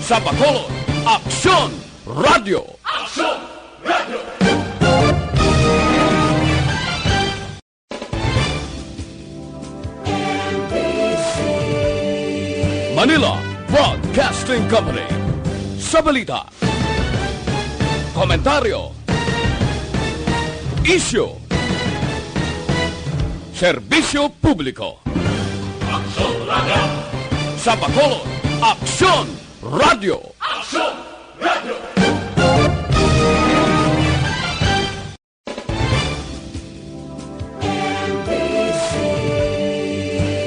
sa Bacolod, Aksyon Radio. Aksyon Radio. Manila Broadcasting Company. Sa balita, komentaryo, isyu, serbisyo publiko. Aksyon Radio. Sa Bacolod, Aksyon Radio. Aksyon Radio.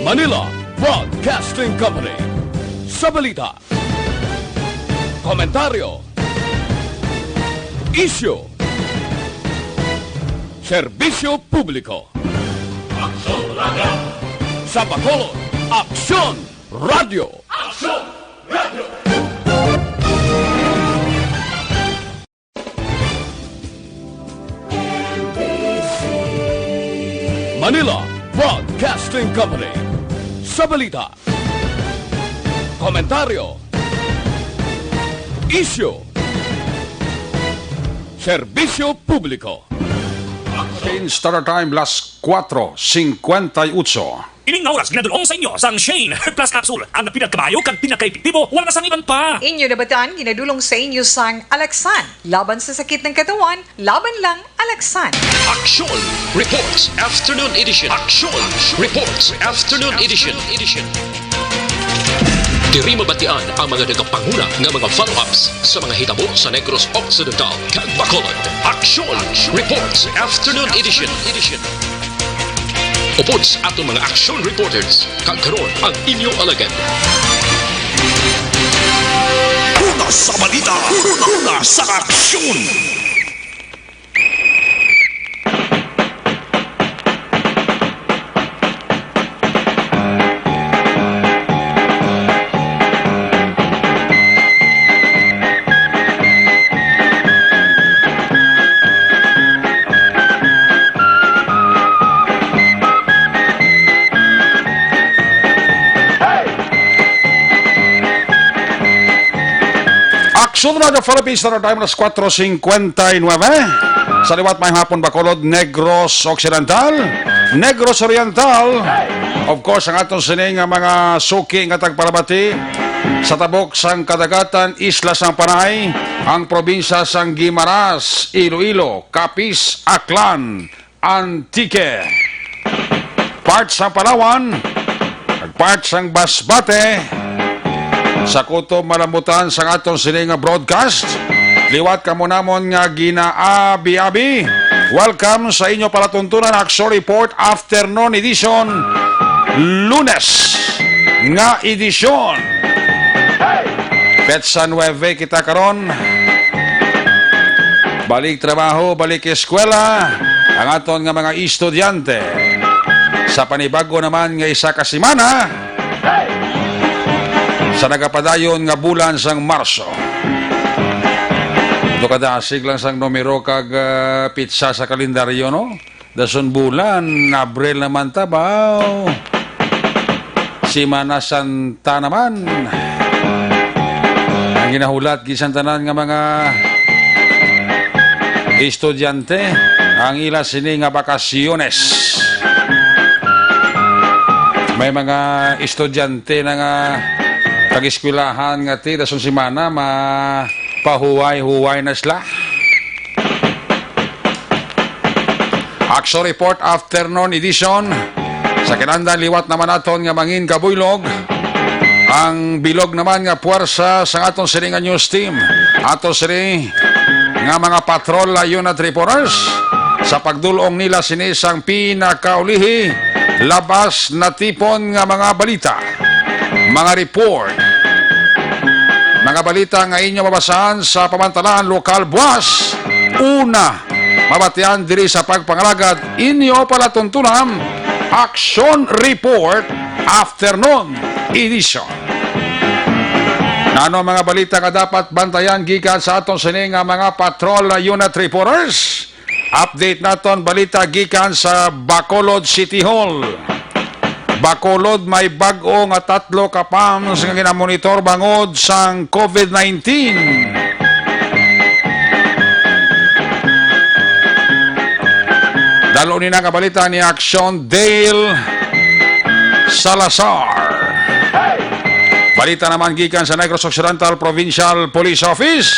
Manila Broadcasting Company. Sa balita, komentaryo, isyu, serbisyo publiko. Aksyon Radio. Sa Bacolod, Aksyon Radio. Aksyon Radio. Manila Broadcasting Company. Sa balita, komentaryo, isyu, serbisyo publiko. Starter time las 4:58. Ining nga oras ginadulong sa inyo sang Shane Plus Capsule. Ang pinagkabayo kag pinagkaepektibo wala na sang iban pa. Inyo nabataan ginadulong sa inyo sang Alaksan. Laban sa sakit ng katawan, laban lang Alaksan. Aksyon Reports Afternoon Edition. Aksyon Reports Afternoon Edition. Diri mabatian ang mga nagapanguna nga mga follow-ups sa mga hitabo sa Negros Occidental kag Bacolod. Aksyon Reports Afternoon Edition. Upod sa atong mga action reporters, kag karon ang inyong alagad. Una sa balita, una sa aksyon. Aksyon Radio Philippines, Starter time las 4:59. Sa liwat may hapon Bacolod, Negros Occidental, Negros Oriental. Of course, ang atong sining nga mga suki nga tagparabati sa tabok sang kadagatan, isla sang Panay, ang probinsya sang Guimaras, Iloilo, Capiz, Aklan, Antique, part sang Palawan, part sang Basbate, sa kuto malambutan sa atong sining nga broadcast. Liwat ka mo namon nga ginaabi-abi. Welcome sa inyo palatuntunan Aksyon Report Afternoon Edition, Lunes nga edisyon. Petsa 9 kita karon. Balik trabaho, balik eskwela ang aton nga mga estudyante. Sa panibago naman nga isa ka semana sa nagapadayon nga bulan sang Marso. Ito kadasig lang sang numero kag pizza sa kalendaryo, no? Dason bulan, Abril naman tabaw. Simana Santa naman. Ang ginahulat, gisantanan nga mga estudyante, ang ila sini nga bakasyones. May mga estudyante na nga tag-eskwelahan nga ti, dason simana, pahuway-huway na sila. Aksyon Report Afternoon Edition. Sa kinandan, liwat naman naton nga mangin kabuylog. Ang bilog naman nga puwersa sa atong siri nga news team. Ato siri nga mga patrol layon at reporters. Sa pagdulong nila sinisang pinakaulihi, labas na tipon nga mga balita. Mga report, mga balita nga inyo mabasahan sa pamantalaan lokal buwas. Una, mabatian diri sa pagpangalagad inyo palatuntunan Aksyon Report Afternoon Edition. Nano mga balita nga dapat bantayan gikan sa aton sini nga mga patrol unit reporters. Update naton balita gikan sa Bacolod City Hall. Bacolod may bag-o nga 3 ka PAMS nga ginamonitor bangod sang COVID-19. Dalo ni na kabalita ni Aksyon Dale Salazar. Balita naman gikan sa Negros Occidental Provincial Police Office.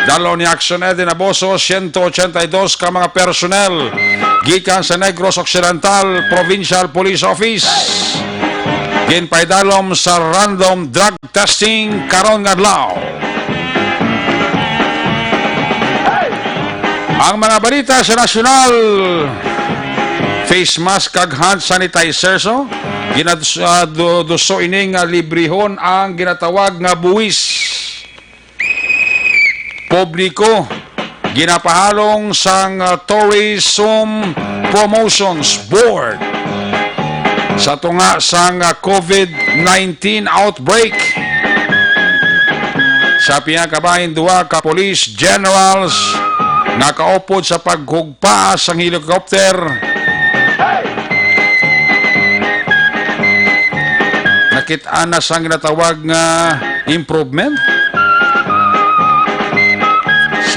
Dalo ni Aksyon Eden Aboso, 182 ka mga personnel gikan sa Negros Occidental Provincial Police Office. Ginpaydalom sa random drug testing karon nga adlaw. Ang mga balita sa nasyonal, face mask kag hand sanitizer ginaduso ini nga librihon ang ginatawag nga buwis. Publiko ginapahalong sang Tourism Promotions Board sa tunga sang COVID-19 outbreak. Sa pinakabahin duwa ka police generals nakaupod sa paghugpa sang helicopter. Nakita na sang ginatawag nga improvement.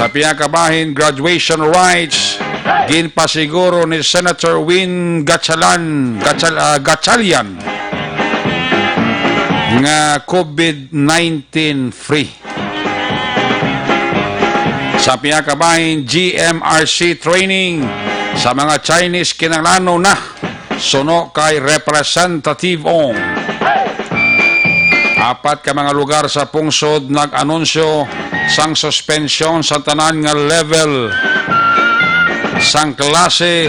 Sa pinakabahin graduation rites ginpasiguro ni Senator Win Gatchalian nga COVID-19 free. Sa pinakabahin GMRC training sa mga Chinese kinanglanon na suno kay Representative Ong. 4 ka mga lugar sa pungsod nag-anunsyo sang suspensyon sa tanan nga level sang klase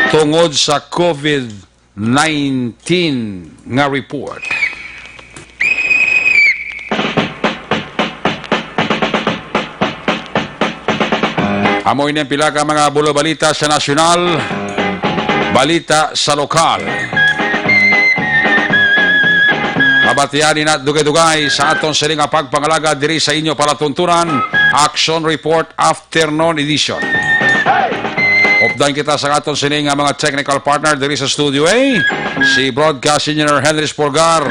tungod sa COVID-19 nga report. Amoy ng pila ka mga bulo balita sa nasyonal, balita sa lokal. Mabatiyanin at dugay-dugay sa aton siling pagpangalaga diri sa inyo palatuntunan, Action Report Afternoon Edition. Updain kita sa aton siling mga technical partner diri sa Studio A, si Broadcast Engineer Henry Sporgar,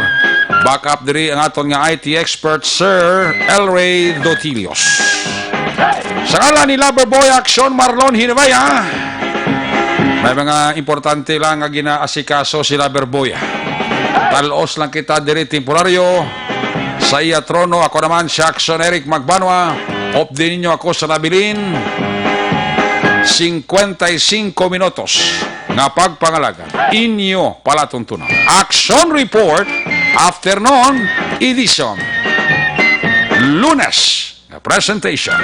backup diri ang aton nga IT expert Sir Elray Dotilios. Sa ngalan ni Loverboy Aksyon Marlon Hinabaya, may mga importante lang nga ginaasikaso si Loverboy. Talos lang kita diri temporaryo sa iya trono. Ako naman si Aksyon Eric Magbanua. Update ninyo ako sa nabilin 55 minutos nga pagpangalaga inyo palatuntunan. Action Report Afternoon Edition, Lunes na presentation.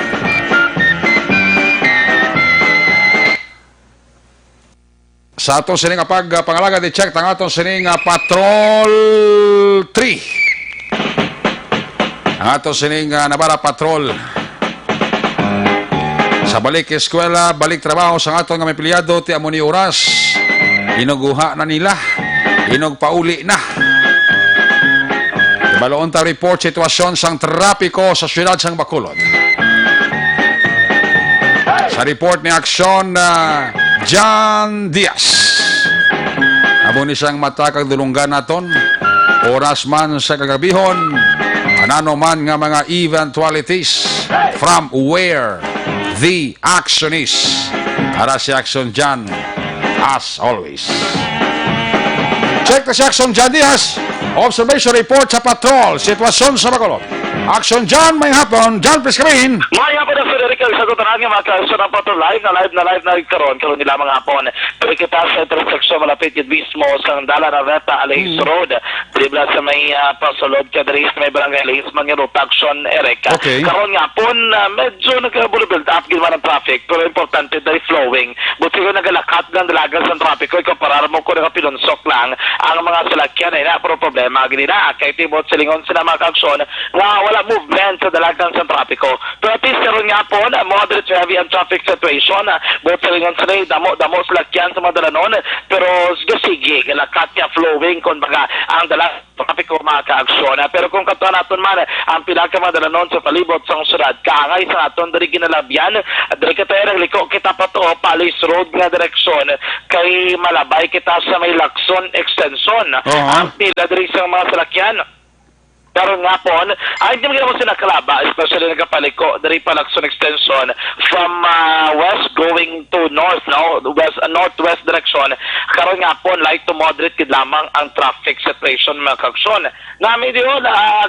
Sa aton sining pagpangalaga di check tang aton sining Patrol 3. Ang aton sining Nabara Patrol. Sa balik eskwela, balik trabaho sa aton nga may pilyado ti amo ni oras. Inuguha na nila. Inugpauli na. Baloon ta report sitwasyon sang trapiko sa siyudad sang Bacolod. Sa report ni Aksyon John Diaz. Amo ni siyang matakag dulunggan naton. Oras man sa kagabihon. Anano man nga mga eventualities from where the action is. Para si Aksyon John as always. Check na si Aksyon John Diaz. Observation report sa patrol. Sitwasyon sa Bacolod. Aksyon John, may hapon. John, please come in. Maya po na Federico, sa tutarang nga mga kausyon ng patrol live na karon nila mga hapon. Pero kita sa intersection malapit yun mismo sa Dala Naveta, Alais Road. Dribla sa may pasulod ka diri sa may barangay Alais, mga route action, Eric. Okay. Karon nga po, medyo nagkabulibuild up gilman ng traffic, pero importante dahil flowing. Buti ko nagalakat ng dalagan sa traffic ko, ikaparar mo ko nakapilonsok lang ang mga salakyan ay na, pero problema ginila. Kahit ibot silingon sila mga kausyon, nga wala movement sa dalagang sa trapiko. Pero at least karon nga po na moderate heavy ang traffic situation. Both sa ringan sila, damo salakyan sa mga dalanon. Pero sige, lakat niya flowing, kung baga, ang dala traffic ko mga kaaksyon. Pero kung katuan natin man, ang pinakamadanon sa palibot sa syudad, kaangay sa aton dari ginalabyan, dari kita liko kita pa to, Palis Road nga direksyon, kay malabay kita sa may Lacson Extension. Ang pila dari sa mga salakyan. Pero nga po, hindi mo ginawa sinakalaba, especially nagkapaliko, dari pa Lacson Extension, from west going to north, no? Northwest direction. Karon nga po, light to moderate kid lamang ang traffic situation mga kaksyon. Nami diyo,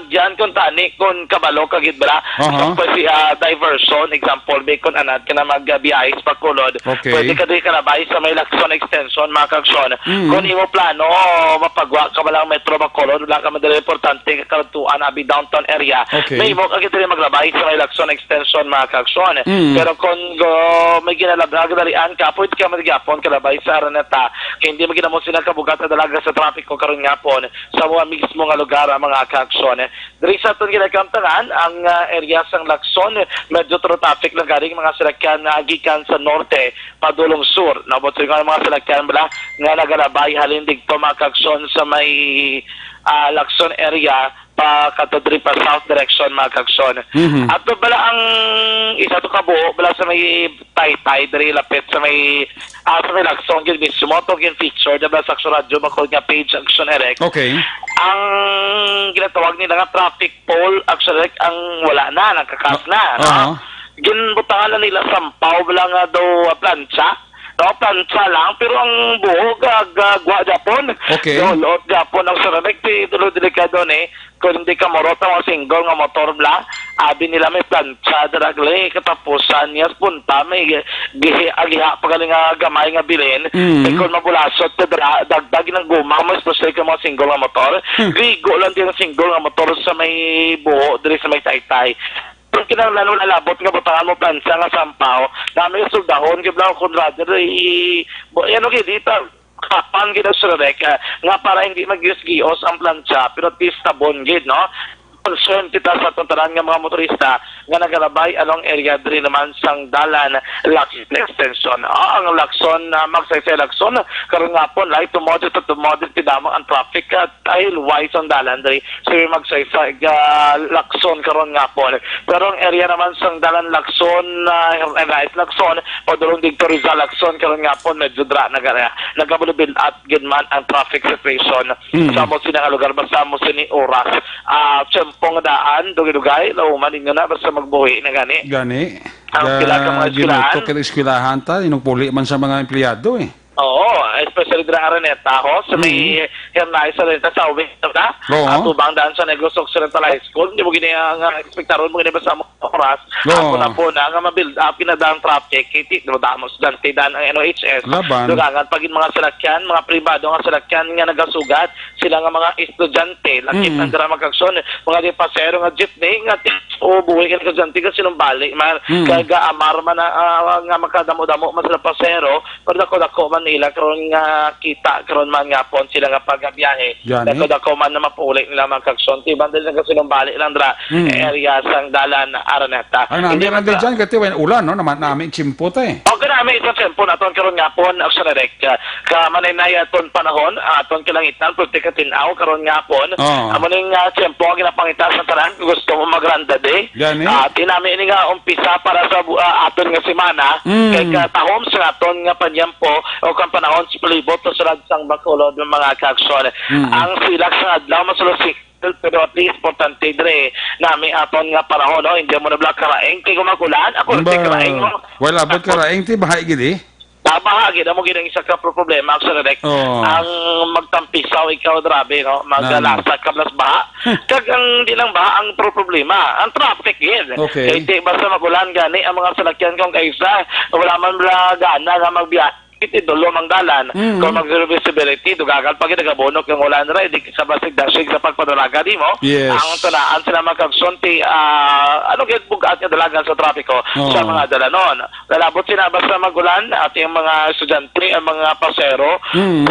dyan kung tani, kung kabalo, kagidbra, pwede diversion, example, may kung anad ka na mag-biyahis pagkulod, pwede ka din kalabay sa may Lacson Extension mga kaksyon. Kung imo plano, mapagwa ka malang metro Bacolod, wala ka madali importante, Anabi downtown area. May mo kagit rin maglabay sa may Lacson Extension mga kaksyon. Pero kung may ginalagdarian ka, pwede ka matigapon kalabay sa Araneta. Kaya hindi mo ginamot sila kabugat na dalaga sa traffic ko karon nga po sa mga mismo nga lugar mga kaksyon. Dari sa itong ginakamtangan, ang area sang Lacson, medyo traffic lang galing mga salakyan na agikan sa norte, padulong sur. Nabot rin nga mga salakyan bala nga nagalabay halindig to mga kaksyon sa may Lacson area pa katodri pa south direction mga kaksyon. At bala ang isa to kabo bala sa may Taytay dari lapit sa may Lacson gid mismo to gin feature bala sa Aksyon Radio bakod nga page Aksyon Erect. Ang ginatawag nila nga traffic pole Aksyon Erect ang wala na, nakakas na, no? Ginbutangan na nila sampaw bala nga daw plancha. No, plancha lang, pero ang buhok, gwa Japon. Lord Japon, ang sarabek, tulo delikado kung hindi ka morota o single nga motor bla, abi nila may plancha, daragle, katapusan niya, punta, may agiha, pagaling nga gamay nga bilin, kung mabulasot, dagdag ng guma, mas especially ka mga single nga motor, grigo lang din ang single nga motor sa may buho, diri sa may Taytay. Kung kinahanglan mo nalabot nga butangan mo plansa nga sampaw, dami yung suldahon, kibla ko konrado, yan o dito, kapan gid sa rek nga para hindi mag-gios ang plancha, pero at least tabon gid, no? Concern kita sa tuntaran nga mga motorista nga nagalabay along area diri naman sang dalan Lacson Extension. Ang Lacson, magsaysay Lacson, karon nga po light to moderate tidamang ang traffic at dahil wise ang dalan diri. So magsaysay Lacson karon nga po. Pero ang area naman sang dalan Lacson, right Lacson, padulong dito Rizal Lacson karon nga po medyo nagabulibil at gidman ang traffic situation. Sa mo sinang lugar basta mo sini oras. Pong daan, dugay-dugay, lauman ninyo na, basta magbuhi na gani. Ang pila ka mga eskwelahan. Ginuto ka eskwelahan ta, inugpuli man sa mga empleyado Oo, especially dira Araneta ho, sa may Hernay sa Araneta sa uwi na. At ubang daan sa Negros Occidental High School, hindi mo gina nga ekspektaron mo gina ba sa oras. Ako na po na nga mabuild up pinadang traffic, kiti damo estudyante dan ang NOHS. Dugangan pagin mga salakyan, mga pribado nga salakyan nga nagasugat, sila nga mga estudyante, lakit ang dira magkaksyon, mga di pasero nga jeepney nga buhi ka estudyante ka sinumbali, kaga amar man nga makadamo-damo man sila pasero, pero dako man nila karon nga kita karon man nga pon sila nga pagbiyahe dako man na mapuli nila mga kaksyon tiban dili nga sinumbali lang dra area sang dalan Araneta. Ang nami ra diyan kati wen ulan no naman nami chimpo ta Okay na may isang tempo naton karon nga pon Aksyon Erect ka manay aton panahon aton kilangitan pwede ka tinaw karon nga pon amo ning tempo ang ginapangita sa tanan gusto mo magranda de tinami ini nga umpisa para sa aton nga semana kay katahom sa aton nga panyampo o kang panahon sa palibot o sulad sang Bacolod ng mga kaksyon. Ang silak sa adlaw masulosik pero at least importante dire nami aton nga panahon no hindi mo na black karaeng kay kumakulan ako ti karaeng mo wala ba karaeng ti bahay gid bahagi na mo ginang isa ka problema Aksyon Erect ang magtampisaw ikaw drabe no magalasa ka plus baha kag ang di lang baha ang problema ang traffic gid kay di basta magulan gani ang mga salakyan kung kaisa wala man bla gana nga magbiyahe dulo mang dalan kung mag-zero visibility dugagal pag nagabonok yung ulan ray di sa basig dasig sa pagpadalaga di mo Yes. ang tunaan sila magkagsunti ano gid bugat nga dalagan sa trapiko sa mga dalanon lalabot sila basta magulan at yung mga estudyante ang mga pasero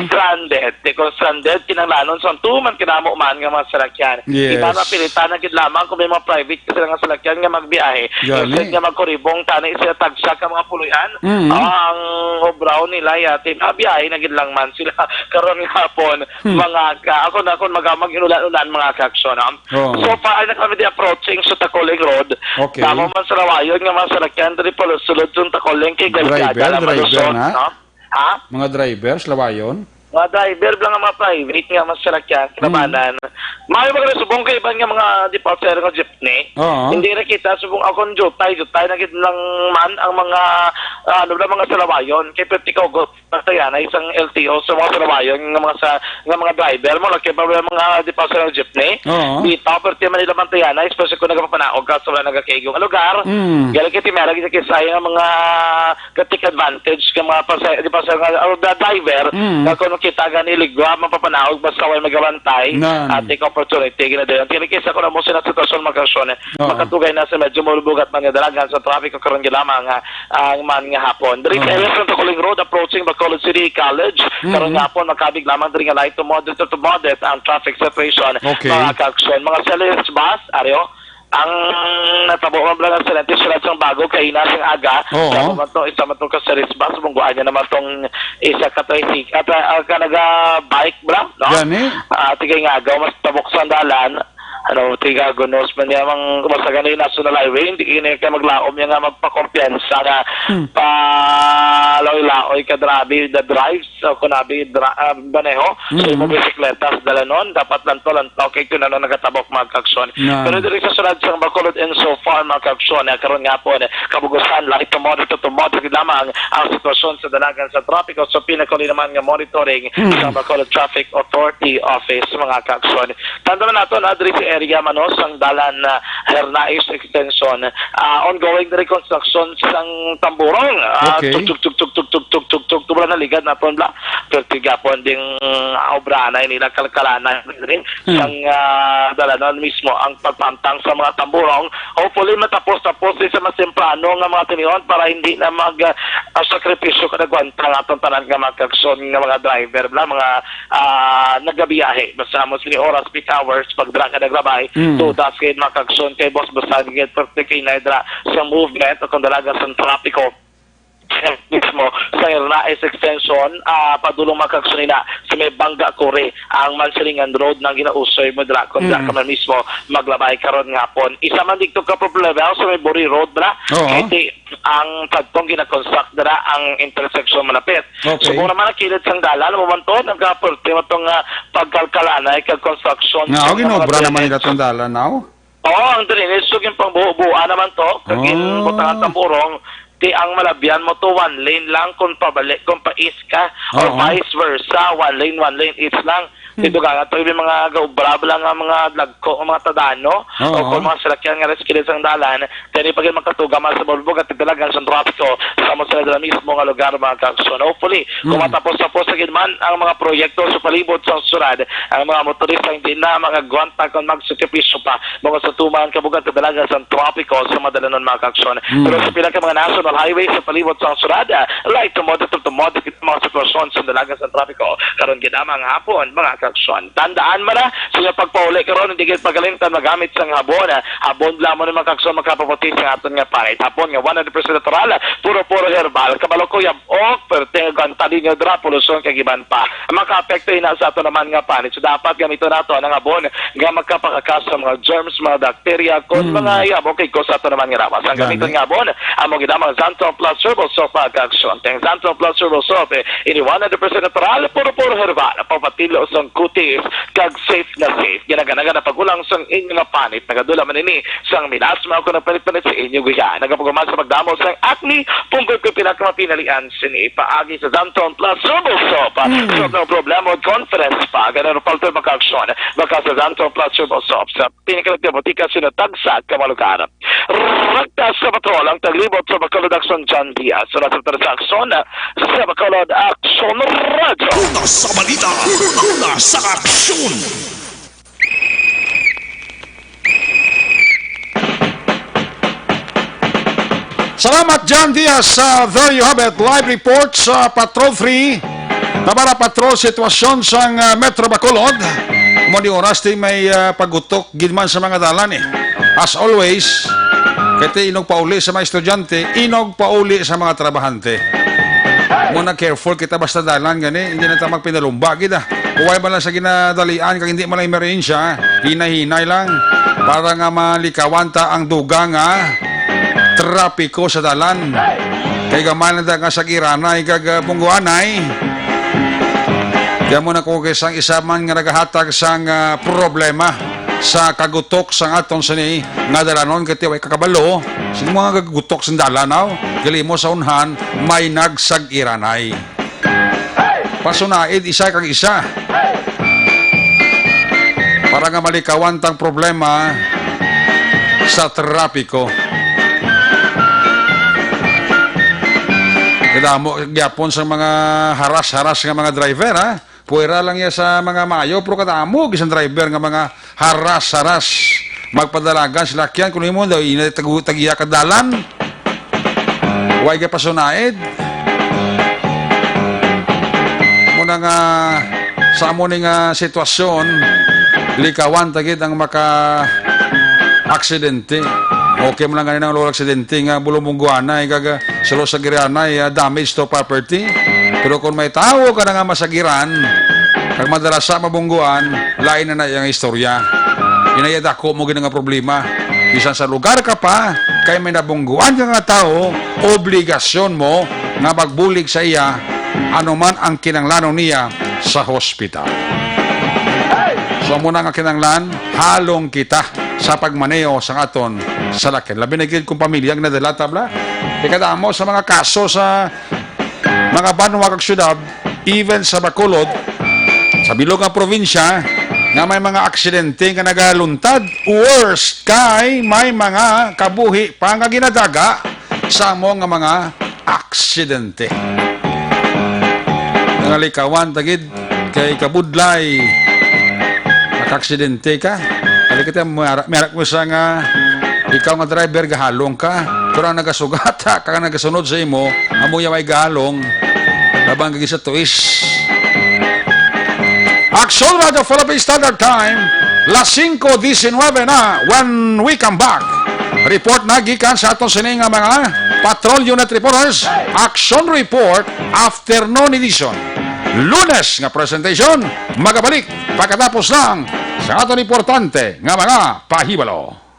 stranded di ko stranded kinanglanon sa tuman kinamo man nga mga salakyan Yes. iba mapilitan na gid lamang kung may mga private kasi nga salakyan nga magbiyahe instead nga magkuribong tanay sila tagsa ka mga puluyan ang obraw nila yati biyahe na gid lang man sila karon hapon mga ako na kon mag-inulan mga kaksyon so far na kami di approaching sa Tacoling Road Okay. tamo man sa Rawayon nga mga salakyan diri pala sulod sa Tacoling kay Galgada Driver na? no ha Mga drivers, lawayon? mga driver lang ang mga private nga mas salakyan kinabanan maayo ba ka subong kay iban nga mga departure nga jeepney Oo. hindi na kita subong akong jutay na gid lang man ang mga ano na mga salawayon kay pwede ko go basta na isang LTO sa mga salawayon nga mga driver mo laki ba mga departure nga jeepney Oo. di property man nila mantayana especially kung nagapapanaog ka sa wala nagakaigong lugar gali kiti mera gid kisay nga mga take advantage ka mga departure nga driver na kung kita gani ligwa mapapanaog basta way magabantay at take opportunity ginadayon tinikisa ko na mo sa sitwasyon magkasyon makatugay na sa medyo mulbugat man nga dalagan sa traffic karon gilamang ang man nga hapon diri sa area sa Tacoling Road approaching Bacolod City College karon nga hapon makabig lamang diri nga light to moderate ang traffic situation mga kaksyon mga sellers bus areo ang natabo man lang sa natin sila sang bago kay nasing aga sa man to isa man to ka series bus bungguan niya naman tong isa ka tricycle at naga bike bra no tigay nga agaw mas tabok sa dalan ano tiga gonos man yamang kumasagan na yung national highway hindi kini ka maglaom yung nga magpakompiyansa nga laoy ka drabi the drives so kunabi baneho so yung bisikletas dalanon dapat lanto kay kung ano nagatabok mga kaksyon pero diri sa sunod sa Bacolod and so far mga kaksyon karon nga po kabugusan light to moderate lamang ang sitwasyon sa dalagan sa trapiko so pinakuli naman nga monitoring sa Bacolod Traffic Authority Office mga kaksyon tanda man nato na diri sa area manos ang dalan na Hernais Extension ongoing the reconstruction sang tamburong tuk tubra na ligad na pon bla pertigapon ding obra na nila kalkalana rin sang dalanan mismo ang pagpantang sa mga tamburong hopefully matapos sa mas temprano nga mga tinion para hindi na mag sakripisyo kada gwantang atong tanan nga magkakson nga mga driver bla mga nagabiyahe basta mo sini oras peak hours pagdra ka naglabay to daskid makagson kay boss basta gid kay naidra sa movement o kung dalaga sa trapiko mismo sa Hernais Extension padulong makagsunina sa may Bangga Kore ang Mansilingan Road nang ginausoy mo dra kung ka man mismo maglabay karon nga hapon isa man dito ka problema sa may Buri Road bra kay ang pagtong gina-construct dra ang intersection malapit so kung naman nakilid sang dalan mo man to nagka-porte mo tong pagkalkalanay kag construction nga ginobra naman nila tong dalan now ang drainage so pang buo-buo naman to kag butangan tamburong di ang malabyan mo to one lane lang kung pabalik kung pais ka or vice versa one lane it's lang dito ka ito yung mga gaubrab lang ang mga lagko mga tadano o kung mga salakyan nga reskilis ang dalan kaya pag makatuga man sa bulbog at talagang sa trapiko sa mga sila mismo nga lugar mga kaksyon hopefully kung matapos-tapos sa man ang mga proyekto sa palibot sa surad ang mga motorista hindi na mga gwanta kung magsutipisyo pa mga sa tuman kabugat at talagang sa trapiko sa madalanon mga kaksyon pero sa pila ka mga national highway sa palibot sa surad light to moderate mga sitwasyon sa dalagan sa trapiko karon ginamang hapon mga aksyon. Tandaan mo na, sa pagpauli karon hindi kayo pagalintan magamit sang habon. Habon lang mo na magkaksyon magkapaputi sa aton nga panit. Hapon nga 100% natural, puro herbal. Kabalo ko yabok, perte ganta din nga dra, polusyon kagiban pa. Maka-apekto na sa ato naman nga panit. So dapat gamiton nato ang habon nga magkapakakas sa mga germs, mga bacteria, kung mga yabok kay ko sa ato naman nga rawas. Ang gamiton nga habon, ang mga ginamang Xantron Plus Herbal Soap pagkaksyon. Teng Xantron Plus Herbal Soap, ini 100% natural, puro herbal. Papatilo sa kutis kag safe na safe. Ginaganaga na pagulang sang inyo nga panit. Nagadula man ini sang milasma ako na palit-palit sa inyo guya. Nagapaguman sa magdamo sang acne. Punggol ko pinakamapinalian sini. Paagi sa Zanton Plus Herbal Soap. So no problema with conference pa. Ganun palto maka-aksyon. Baka sa Zanton Plus Herbal Soap. Sa pinakalit na botika sinatagsa kamalugar. Ragtas sa patrol ang taglibot sa Bacolod Aksyon John Diaz. So nasa transaksyon sa Bacolod Aksyon Radio. Una sa balita, una sa aksyon. Salamat John Diaz. There you have it. Live report sa Patrol 3. Tabara patrol sitwasyon sa Metro Bacolod. Muli oras di may pagutok ginman sa mga dalan eh. As always, kaya inog pauli sa mga estudyante, inog pauli sa mga trabahante. Muna careful kita basta dalan gani, hindi na tayo magpinalumba kita. Huwag ba lang sa ginadalian kag hindi man lang emerensya, hinay-hinay lang para nga malikawanta ang duga nga trapiko sa dalan. Kay gaman na nga sa giranay kag pungguanay. Diyan mo na kung isang isa man nga nagahatag sang problema sa kagutok sang aton sini nga dalanon kati way kakabalo sino mga kagutok sa dalanaw gali mo sa unhan may nagsag-iranay pasunaid isa kag isa para nga malikawan tang problema sa trapiko. Kada mo gyapon sa mga haras-haras nga mga driver ha. Puwera lang ya sa mga mayo, pero katamo, isang driver nga mga haras-haras. Magpadalagan sila kyan, kung mo daw, inatagiya ka dalan. Huwag ka pasunaid. Muna nga, sa mo nga sitwasyon, likawan tagid ang maka-aksidente. Okay mo lang ganun ang lolo aksidente nga bulumungguanay, kaga salo sa giranay, damage to property. Pero kung may tao ka na nga masagiran, kag madalas sa mabungguan, lain na yung istorya. Inayad ako mo nga problema. Bisan sa lugar ka pa, kay may nabungguan ka nga tao, obligasyon mo nga magbulig sa iya, anuman ang kinanglanon niya sa hospital. So muna nga kinanglan, halong kita sa pagmaneo sa aton sa lakin. Labi na kung pamilyang nadala tabla. Ikadamo sa mga kaso sa mga banwa kag syudad, even sa Bacolod, sa bilog nga probinsya, nga may mga aksidente nga nagaluntad, worse kay may mga kabuhi pa nga ginadaga sa mo nga mga aksidente. Nangalikawan tagid kay kabudlay aksidente ka. Alikita merak mo sa nga ikaw nga driver gahalong ka. Pero ang nagasugata ka nagasunod sa imo, amoy may galong labang gigi sa tuis. Aksyon Radio Philippine Standard Time, las 5:19 na when we come back. Report na gikan sa atong sining nga mga patrol unit reporters. Action Report Afternoon Edition. Lunes nga presentation, magabalik pagkatapos lang sa atong importante nga mga pahibalo.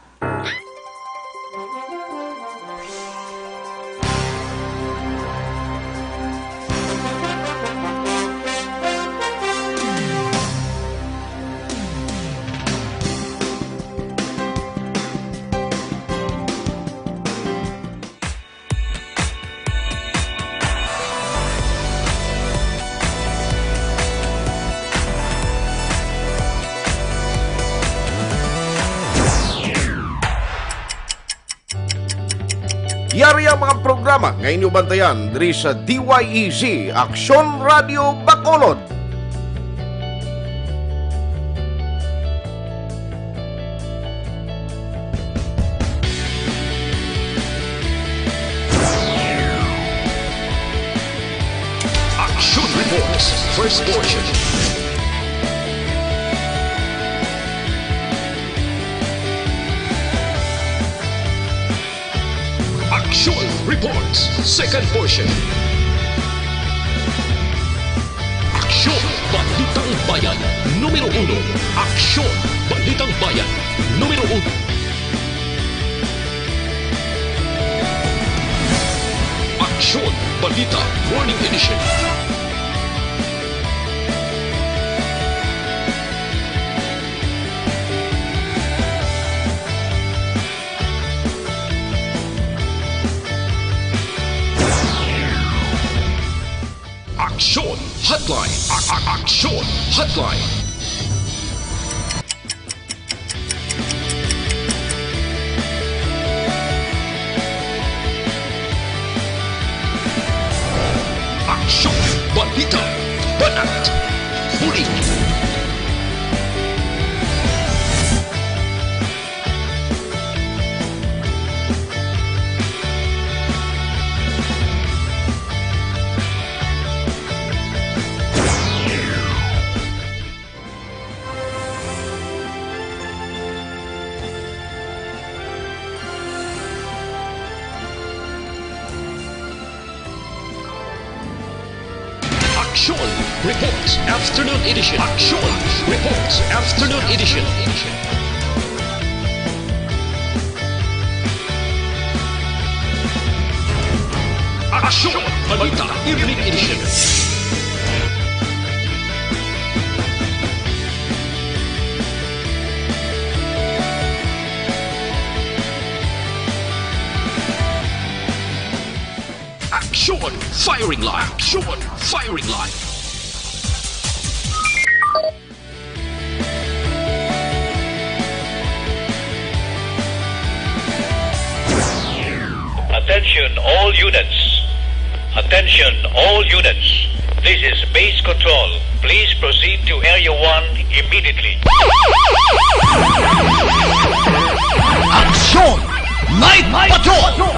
Yari ang mga programa nga inyong bantayan diri sa DYEZ Aksyon Radio Bacolod. Action Reports, first portion. Action Reports, second portion. Aksyon Balitang Bayan, numero 1. Aksyon Balitang Bayan, numero 1. Aksyon Balita Morning Edition. Hotline. Aksyon Hotline. Aksyon Balita Banat Huli. Aksyon Reports Afternoon Edition. Aksyon Reports Afternoon Edition. Aksyon Balita Evening Edition. Aksyon Firing Line. Aksyon Firing Line. Attention all units. Attention all units. This is base control. Please proceed to Area 1 immediately. Aksyon Night Patrol!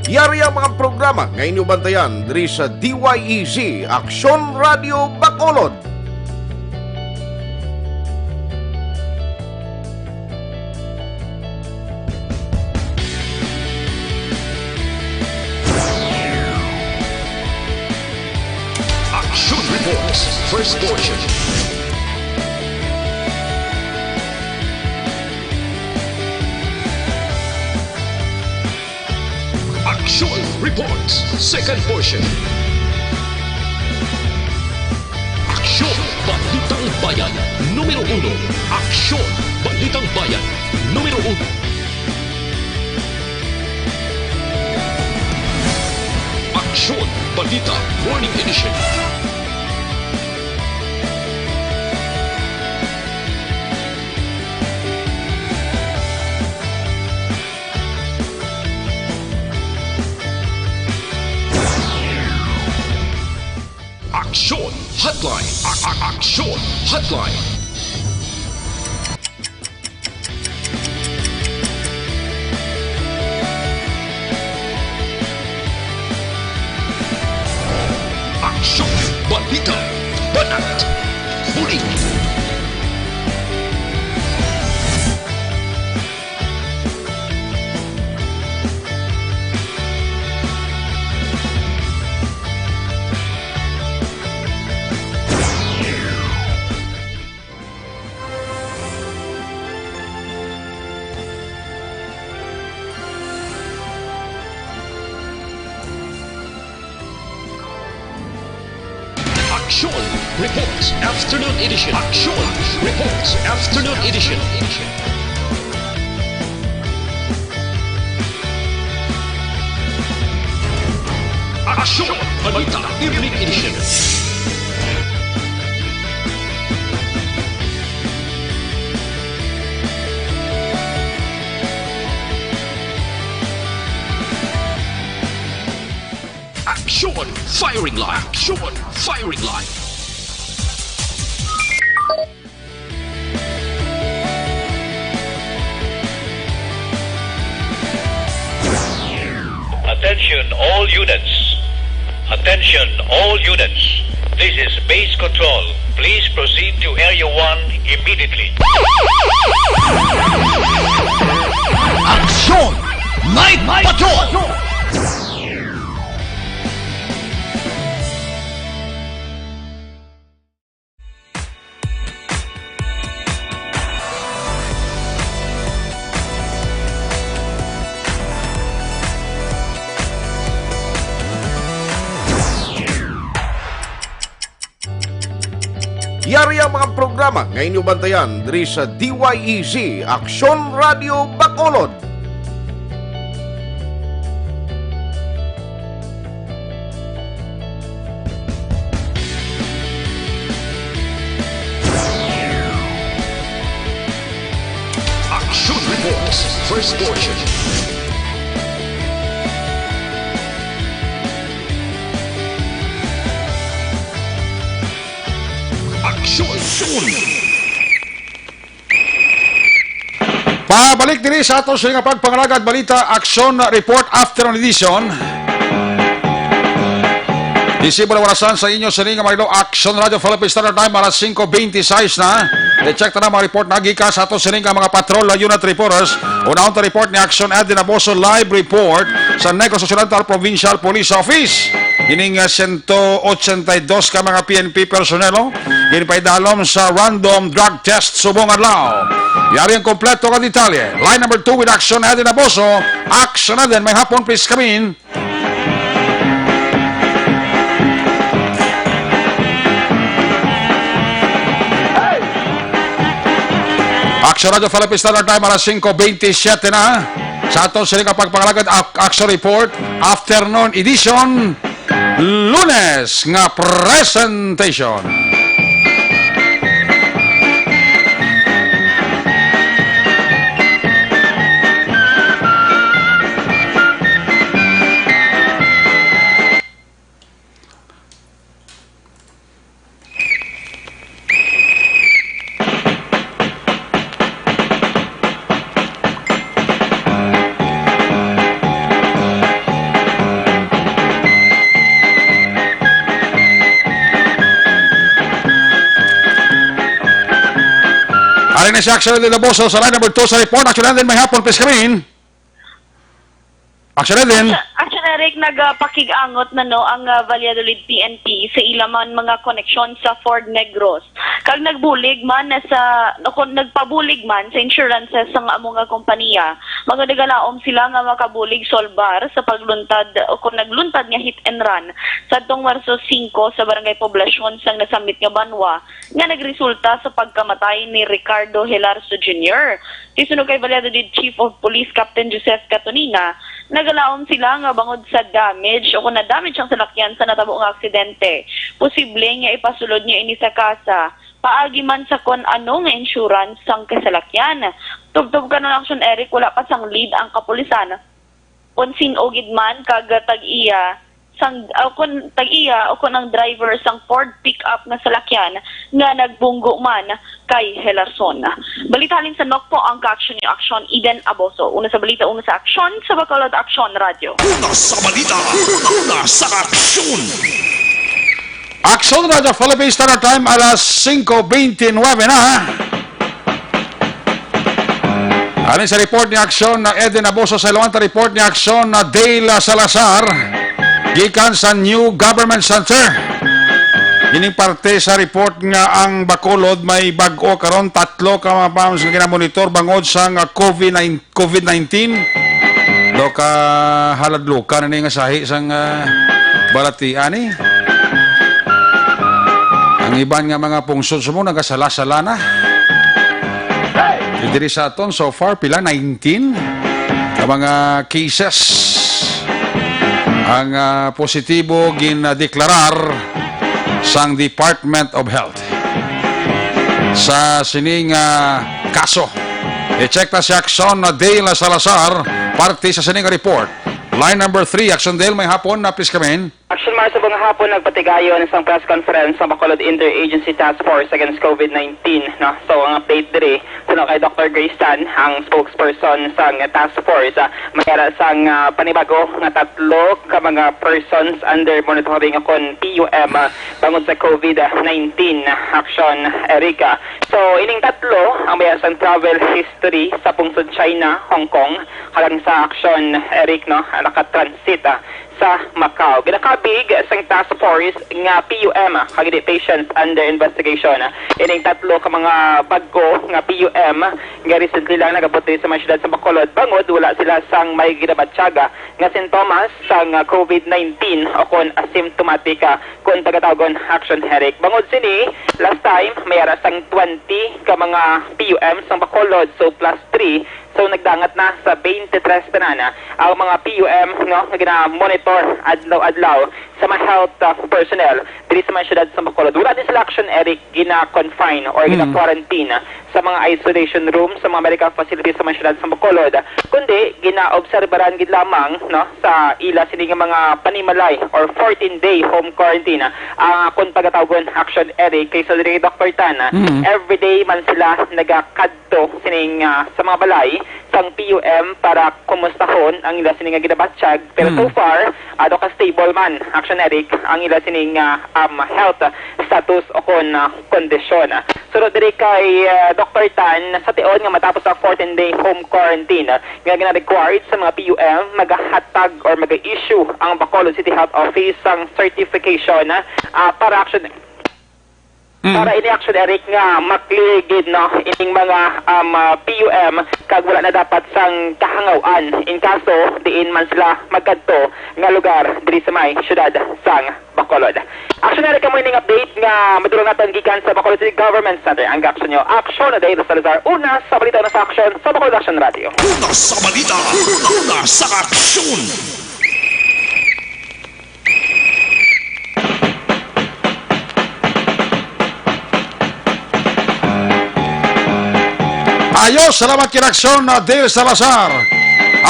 Yari ang mga programa nga inyong bantayan diri sa DYEZ Aksyon Radio Bacolod. Aksyon Reports First Portion. Aksyon Reports Second Portion. Aksyon Balitang Bayan Numero 1. Aksyon Balitang Bayan Numero 1. Aksyon Balita Morning Edition. Aksyon Hotline. Aksyon Hotline. Aksyon Balita Banat Huli. Aksyon Reports Afternoon Edition. Aksyon Reports Afternoon Edition. Aksyon Balita Evening Edition. Aksyon Firing Line. Aksyon Firing Line. Attention all units. Attention all units. This is base control. Please proceed to Area 1 immediately. Aksyon Night Patrol! Yari ang mga programa nga inyong bantayan diri sa DYEZ Aksyon Radio Bacolod. Aksyon Reports, first portion. Aksyon! Pabalik diri sa ato sa nga pagpangalagad balita Aksyon Report Afternoon Edition. Isipon na warasan sa inyo sa nga mga ilo Aksyon Radio Philippine Standard Time alas 5:26 na. I-check na mga report na gikas sa ato sa nga mga patrol unit reporters. Unahon ta report ni Aksyon Edwin Aboso live report sa Negros Occidental Provincial Police Office. Kining 182 ka mga PNP personelo ginpaidalom sa random drug test subong adlaw. Yari ang kompleto ka detalye. Line number 2 with Aksyon Edwin Aboso. Aksyon na din may hapon please come in. Aksyon Radio Philippine Standard Time alas 5:27 na. Sa ato sila pagpangalagad Aksyon Report Afternoon Edition Lunes nga presentation. Alin na si Aksyon Edwin Aboso sa line number 2 sa report. Aksyon Edwin, may hapon, please come in. Aksyon Edwin. Aksyon Eric, nagpakig-angot na no ang Valladolid PNP sa ilaman mga koneksyon sa Ford Negros. Kag nagbulig man sa nagpabulig man sa insurances sa mga kompanya, mga nagalaom sila nga makabulig solbar sa pagluntad o kung nagluntad nga hit and run sa tong Marso 5 sa barangay poblasyon sang nasamit nga Banwa nga nagresulta sa pagkamatay ni Ricardo Helarso Jr. Isunog kay Valladolid Chief of Police Captain Joseph Catonina, nagalaom sila nga bangod sa damage o kung na-damage ang salakyan sa natabo nga aksidente. Posible nga ipasulod niya ini sa kasa. Paagi man sa kon ano nga insurance sang kasalakyan. Tubtob ka ng Aksyon Eric, wala pa sang lead ang kapulisan. Kung sinogid man kag tag-iya sang kung tag-iya o kung ang driver sang Ford pickup nga salakyan nga nagbunggo man kay Helarson. Balitalin sa NOC po ang ka-aksyon ni Aksyon Eden Aboso. Una sa balita, una sa aksyon sa Bacolod Aksyon Radio. Una sa balita, una sa aksyon. Aksyon Radio Philippine Standard Time alas 5:29 na. Alin sa report ni Aksyon na Edwin Aboso sa ilawanta report ni Aksyon na Dale Salazar gikan sa New Government Center. Ining parte sa report nga ang Bacolod may bag-o karon 3 ka mga pounds nga ginamonitor bangod sa COVID-19. Do ka haladlukan na nga sahi sang balatian ni. Ang iban nga mga pungsod mo nagasala-sala na. Diri sa aton so far pila 19 ka mga cases ang positibo ginadeklarar sang Department of Health sa sining kaso. I-check na si Aksyon na Dale Salazar parte sa sining report. Line number 3, Aksyon Dale, may hapon na please come in. Aksyon Mars, sabong hapon nagpatigayon sa press conference sa Bacolod Interagency Task Force against COVID-19. No? So, ang update diri, kuno kay Dr. Grace Tan, ang spokesperson sa task force, mayara sang panibago nga 3 ka mga persons under monitoring akon PUM bangod sa COVID-19. Aksyon, Erika. So, ining 3, ang mayara sang travel history sa pungsod China, Hong Kong, kalang sa Aksyon, Eric, no? Nakatransit sa Macau. Ginakabig sang task force nga PUM kagidi patients under investigation. Ining tatlo ka mga bagko nga PUM nga recently lang nagabuti sa mga syudad sa Bacolod bangod wala sila sang may ginabatsaga nga sintomas sang COVID-19 o kon asymptomatic kung tagatawgon action headache. Bangod sini last time may ara sang 20 ka mga PUM sang Bacolod so plus 3. So nagdangat na sa 23 tanana ang mga PUM no nga gina-monitor adlaw-adlaw sa mga health personnel diri sa mga syudad sa Bacolod. Wala din sila action Eric gina-confine or gina-quarantine sa mga isolation room sa mga medical facilities sa mga syudad sa Bacolod, kundi gina-obserbaran gid lamang no sa ila sini nga mga panimalay or 14-day home quarantine kung tagatawgon action Eric kaysa diri Dr. Tan. Everyday man sila nagakadto sining sa mga balay sang PUM para kumustahon ang ila sining nga ginabatsyag pero so far ado ka stable man action Eric ang ila sining health status o kon kondisyon. Sunod diri kay Dr. Tan sa tiod nga matapos sa 14-day home quarantine nga gina-required sa mga PUM magahatag or mag-issue ang Bacolod City Health Office sang certification para action para ini action Eric nga makligid no ining mga PUM kag wala na dapat sang kahangawan in kaso diin man sila magkadto nga lugar diri sa may syudad sang Bacolod. Action Eric morning update nga madulong naton gikan sa Bacolod City Government Center ang action nyo. Action na David Salazar una sa balita na sa action sa Bacolod Action Radio. Una sa balita, una sa aksyon. Ayos, salamat kinaksyon na Dale Salazar.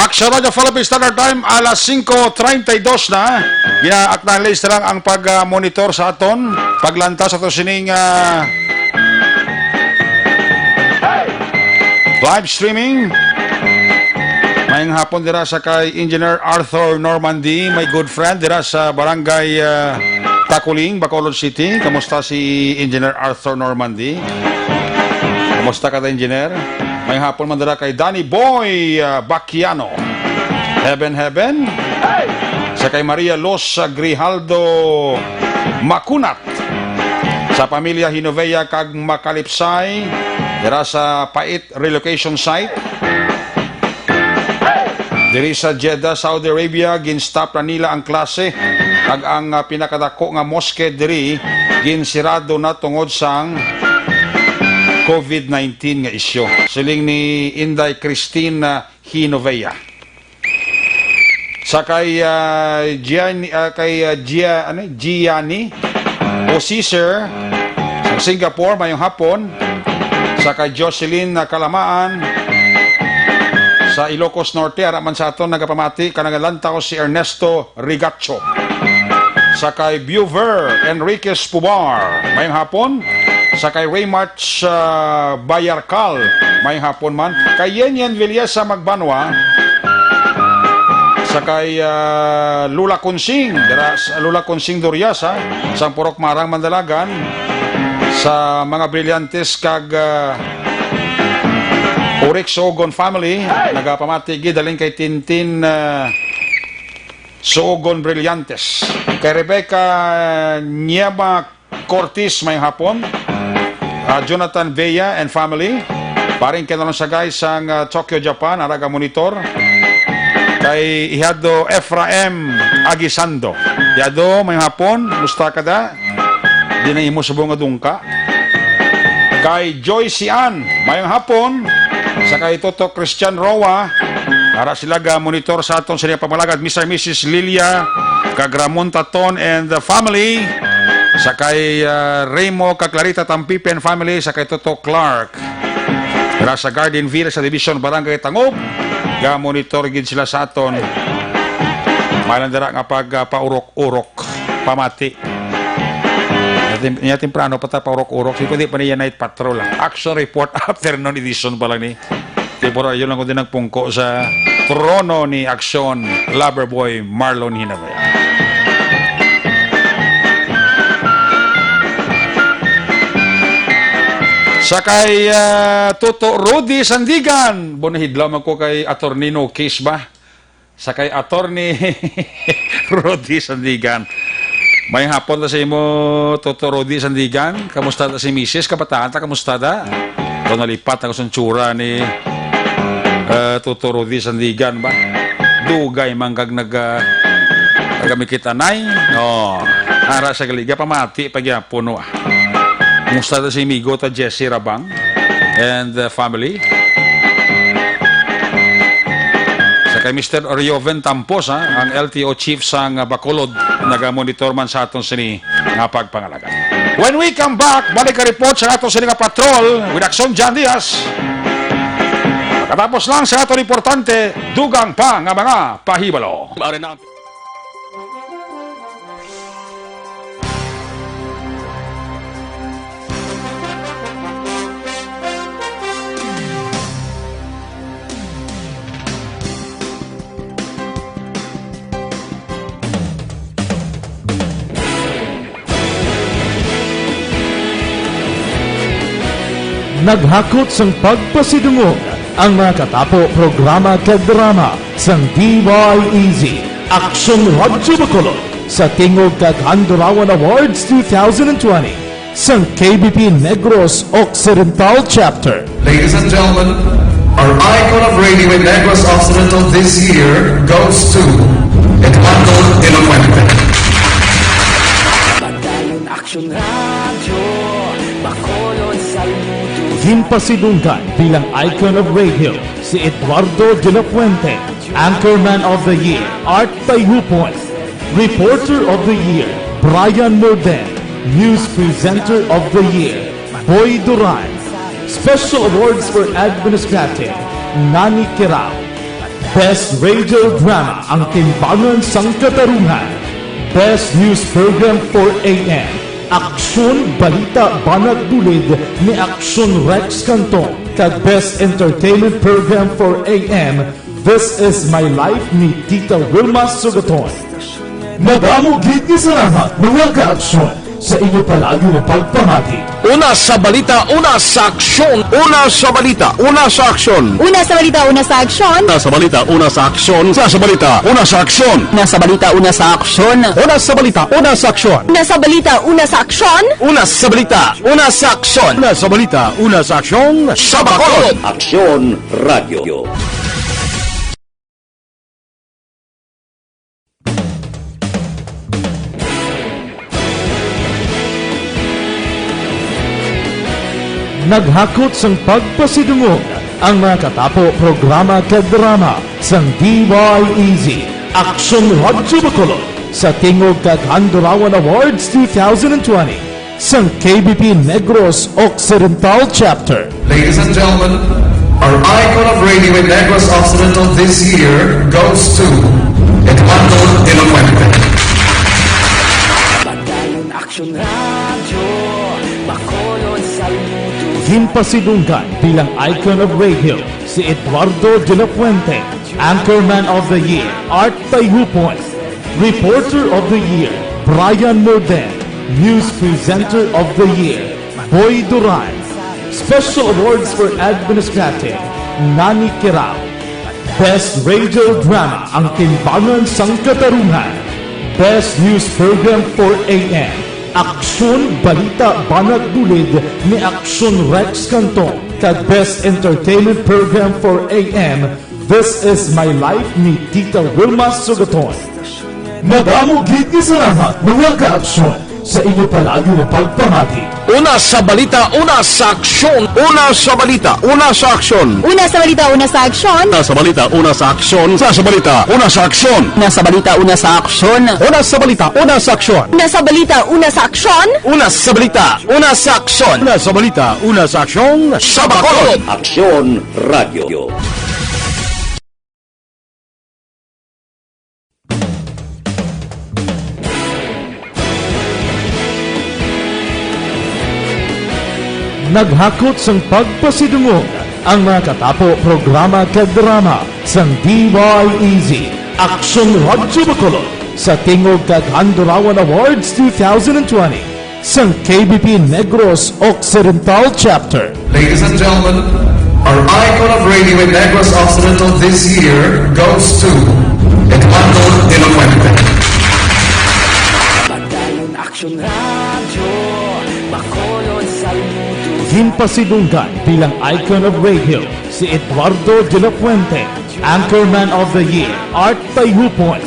Aksyon Radio Philippine Standard Time, alas 5:32 na. Gina-acknowledge na lang ang pag-monitor sa aton, paglantas sa ito sining live streaming. Mayang hapon dira sa kay Engineer Arthur Normandy, my good friend dira sa Barangay Takuling, Bacolod City. Kamusta si Engineer Arthur Normandy? Kamusta ka, Engineer? May hapon man dira kay Danny Boy Bacchiano. Heaven. Sa kay Maria Los Grijaldo Makunat. Sa pamilya Hinovea kag Makalipsay dira sa Pait Relocation Site. Diri sa Jeddah, Saudi Arabia, ginstop na nila ang klase kag ang pinakadako nga moske diri ginsirado na tungod sang COVID-19 nga isyo. Siling ni Inday Christine Hinovea. Sa kay Gianni o Caesar sa Singapore mayong hapon. Sa kay Jocelyn Kalamaan sa Ilocos Norte araman sa aton nagapamati kanagalantaw si Ernesto Rigacho. Sa kay Buver Enriquez Pubar mayong hapon. Sa kay Raymarch Bayarkal may hapon man. Kay Yenyen Villas sa Magbanua. Sa kay Lula Consing Lula Consing Doriasa sa Purok Marang Mandalagan. Sa mga brilyantes kag Urix Sogon family nagapamati gidaling kay Tintin Sogon Brillantes. Kay Rebecca Niema Cortis may hapon. Jonathan Vea and family. Paring kinalong sa guys sang Tokyo, Japan, araga monitor. Kay Ihado Efraim Agisando. Ihado, may hapon, musta ka da? Di na imo subong adungka. Kay Joyce Ann, may hapon. Sa kay Toto Christian Roa, ara sila ga monitor sa aton sa pamalagad, Mr. and Mrs. Lilia, kag Ramon Taton and the family. Sa kay Remo Clarita Tampipen family, sa kay Toto Clark. Pero sa Gardenville sa Division Barangay Tangob, ga monitor gid sila sa aton. Malandara nga paurok-urok pamati. Niya temprano pata paurok-urok. Siko di pa niya night patrol. Action report afternoon edition pa lang ni. Tipura yun lang ko din nagpungko sa trono ni Aksyon Loverboy Marlon Hinabay. Sa kay Tuto Rudy Sandigan, bonahidlaw man ko kay Atornino case ba? sa kay attorney Rudy Sandigan. May hapon na sa imo, Toto Rudy Sandigan. Kamusta na si Mrs. Kabataan ta? Kamusta da? Ito nalipat ang suntsura ni Toto Rudy Sandigan ba? Dugay manggag nagamikit anay. Ara sa galiga pamati pagyapon wa. Kamusta na si Migo ta Jessie Rabang and the family? Kay Mr. Orioven Tampos, ang LTO chief sang Bacolod, nagamonitor man sa aton sini nga pagpangalaga. When we come back, balik ka report sa aton sini nga patrol with Aksyon John Diaz. Katapos lang sa aton importante, dugang pa nga mga pahibalo. Naghakot sang pagpasidungog ang mga katapo programa kag drama sang DYEZ Aksyon Radyo Bacolod sa tingog kag Handurawan Awards 2020 sang KBP Negros Occidental Chapter. Ladies and gentlemen, our icon of radio in Negros Occidental this year goes to Eduardo Ilocuente. Badayon Aksyon Radyo Bacolod Saludo. Himpasidunggan bilang icon of radio si Eduardo de la Fuente, Anchorman of the Year, Art Tayupon, Reporter of the Year, Brian Morden, News Presenter of the Year, Boy Duran, Special Awards for Administrative, Nani Kirao, Best Radio Drama, Ang Timbangan sang Katarungan, Best News Program for AM, Aksyon Balita Banat Dulid ni Aksyon Rex Cantong, kag Best Entertainment Program for AM, This Is My Life ni Tita Wilma Sugaton. Madamo gid ni salamat mga ka-aksyon sa inyo palagi na pagpamati. Una sa balita, una sa aksyon. Una sa balita, una sa aksyon. Una sa balita, una sa aksyon. Una sa balita, una sa aksyon. Una sa balita, una sa aksyon. Una sa balita, una sa aksyon. Una sa balita, una sa aksyon. Una sa balita, una sa aksyon. Una sa balita, una sa aksyon. Una sa balita, una sa aksyon. Sa Bacolod. Aksyon Radio. Naghakot sang pagpasidungog ang mga katapo programa kag drama sang DYEZ Aksyon Radyo Bacolod sa tingog kag Handurawan Awards 2020 sang KBP Negros Occidental Chapter. Ladies and gentlemen, our icon of radio in Negros Occidental this year goes to Eduardo Ilocuente. Badayon Aksyon Radyo Bacolod Saludo. Himpasidunggan bilang icon of radio si Eduardo de la Fuente, Anchorman of the Year, Art Tayupon, Reporter of the Year, Brian Morden, News Presenter of the Year, Boy Duran, Special Awards for Administrative, Nani Kirao, Best Radio Drama, Ang Timbangan sang Katarungan, Best News Program for AM, Aksyon Balita Banat Dulid ni Aksyon Rex Cantong, kag Best Entertainment Program for AM, This Is My Life ni Tita Wilma Sugaton. Madamo gid ni salamat mga ka-aksyon sa inyo palagi na pagpamati. Una sa balita, una sa aksyon. Una sa balita, una sa aksyon. Una sa balita, una sa aksyon. Una sa balita, una sa aksyon. Una sa balita, una sa aksyon. Una sa balita, una sa aksyon. Una sa balita, una sa aksyon. Una sa balita, una sa aksyon. Una sa balita, una sa aksyon. Una sa balita, una sa aksyon. Sa Bacolod. Aksyon Radio. Naghakot sang pagpasidungog ang mga katapo programa kag drama sang DYEZ Aksyon Radyo Bacolod sa tingog kag Handurawan Awards 2020 sang KBP Negros Occidental Chapter. Ladies and gentlemen, our icon of radio in Negros Occidental this year goes to Eduardo de la Fuente. Batayon Aksyon Radio, Bacolod sa luto. Himpasidunggan bilang icon of radio si Eduardo de la Fuente, Anchorman of the Year, Art Tayupon,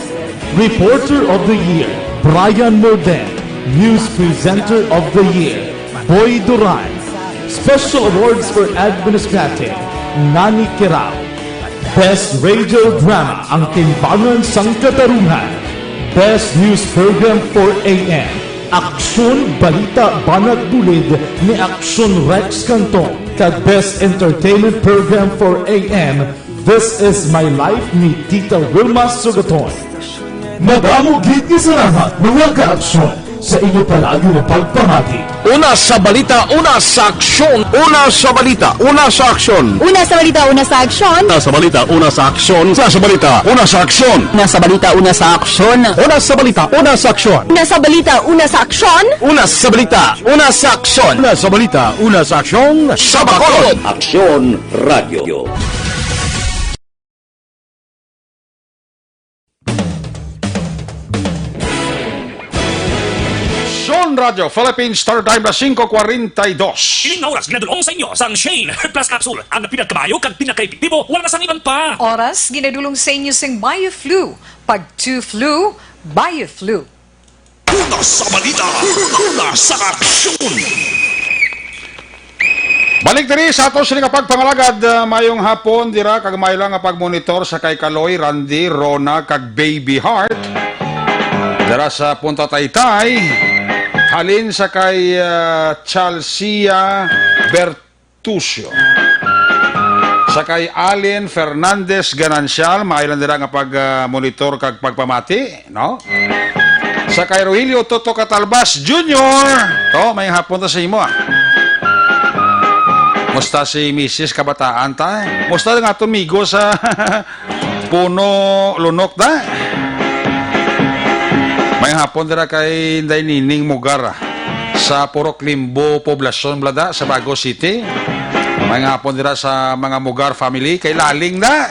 Reporter of the Year, Brian Morden, News Presenter of the Year, Boy Duran, Special Awards for Administrative, Nani Kirao, Best Radio Drama, Ang Timbangan sang Katarungan, Best News Program for AM, Aksyon Balita Banat Bulid ni Aksyon Rex Cantong, kag Best Entertainment Program for AM, This Is My Life ni Tita Wilma Sugaton. Nag-amugit ni salamat mga ka-aksyon sa inyo palagi na pagpamati. Una sa balita, una sa aksyon. Una sa balita, una sa aksyon. Una sa balita, una sa aksyon. Una sa balita, una sa aksyon. Una sa balita, una sa aksyon. Una sa balita, una sa aksyon. Una sa balita, una sa aksyon. Una sa balita, una sa aksyon. Una sa balita, una sa aksyon. Una sa balita, una sa aksyon. Sa Bacolod. Aksyon Radio. Aksyon Radio, Philippines Star Time na 5:42. Ining na oras ginadulong sa inyo sang Shane Plus Capsule. Ang pinagkabayo kag pinakaepektibo, wala na sang iban pa. Oras, ginadulong sa inyo sing BioFlu. Pag 2 flu, BioFlu. Una sa balita, una sa aksyon. Balik diri sa ato sila pagpangalagad mayong hapon dira kag may lang nga pagmonitor sa kay Kaloy, Randy, Rona kag Baby Heart. Dira sa Punta Taytay, halin sa kay Chalcia Bertucio. Sa kay Allen Fernandez Ganancial, mailan dira nga pag-monitor kag pagpamati, no? Sa kay Rogelio Toto Catalbas Jr. To, may hapon ta sa imo. Musta si Mrs. Kabataan ta? Musta nga tumigo sa Puno Lunok ta? May hapon dira kay Inday Nining Mugara sa Purok Limbo Poblasyon Blada sa Bago City. May hapon dira sa mga Mugar family kay Laling na.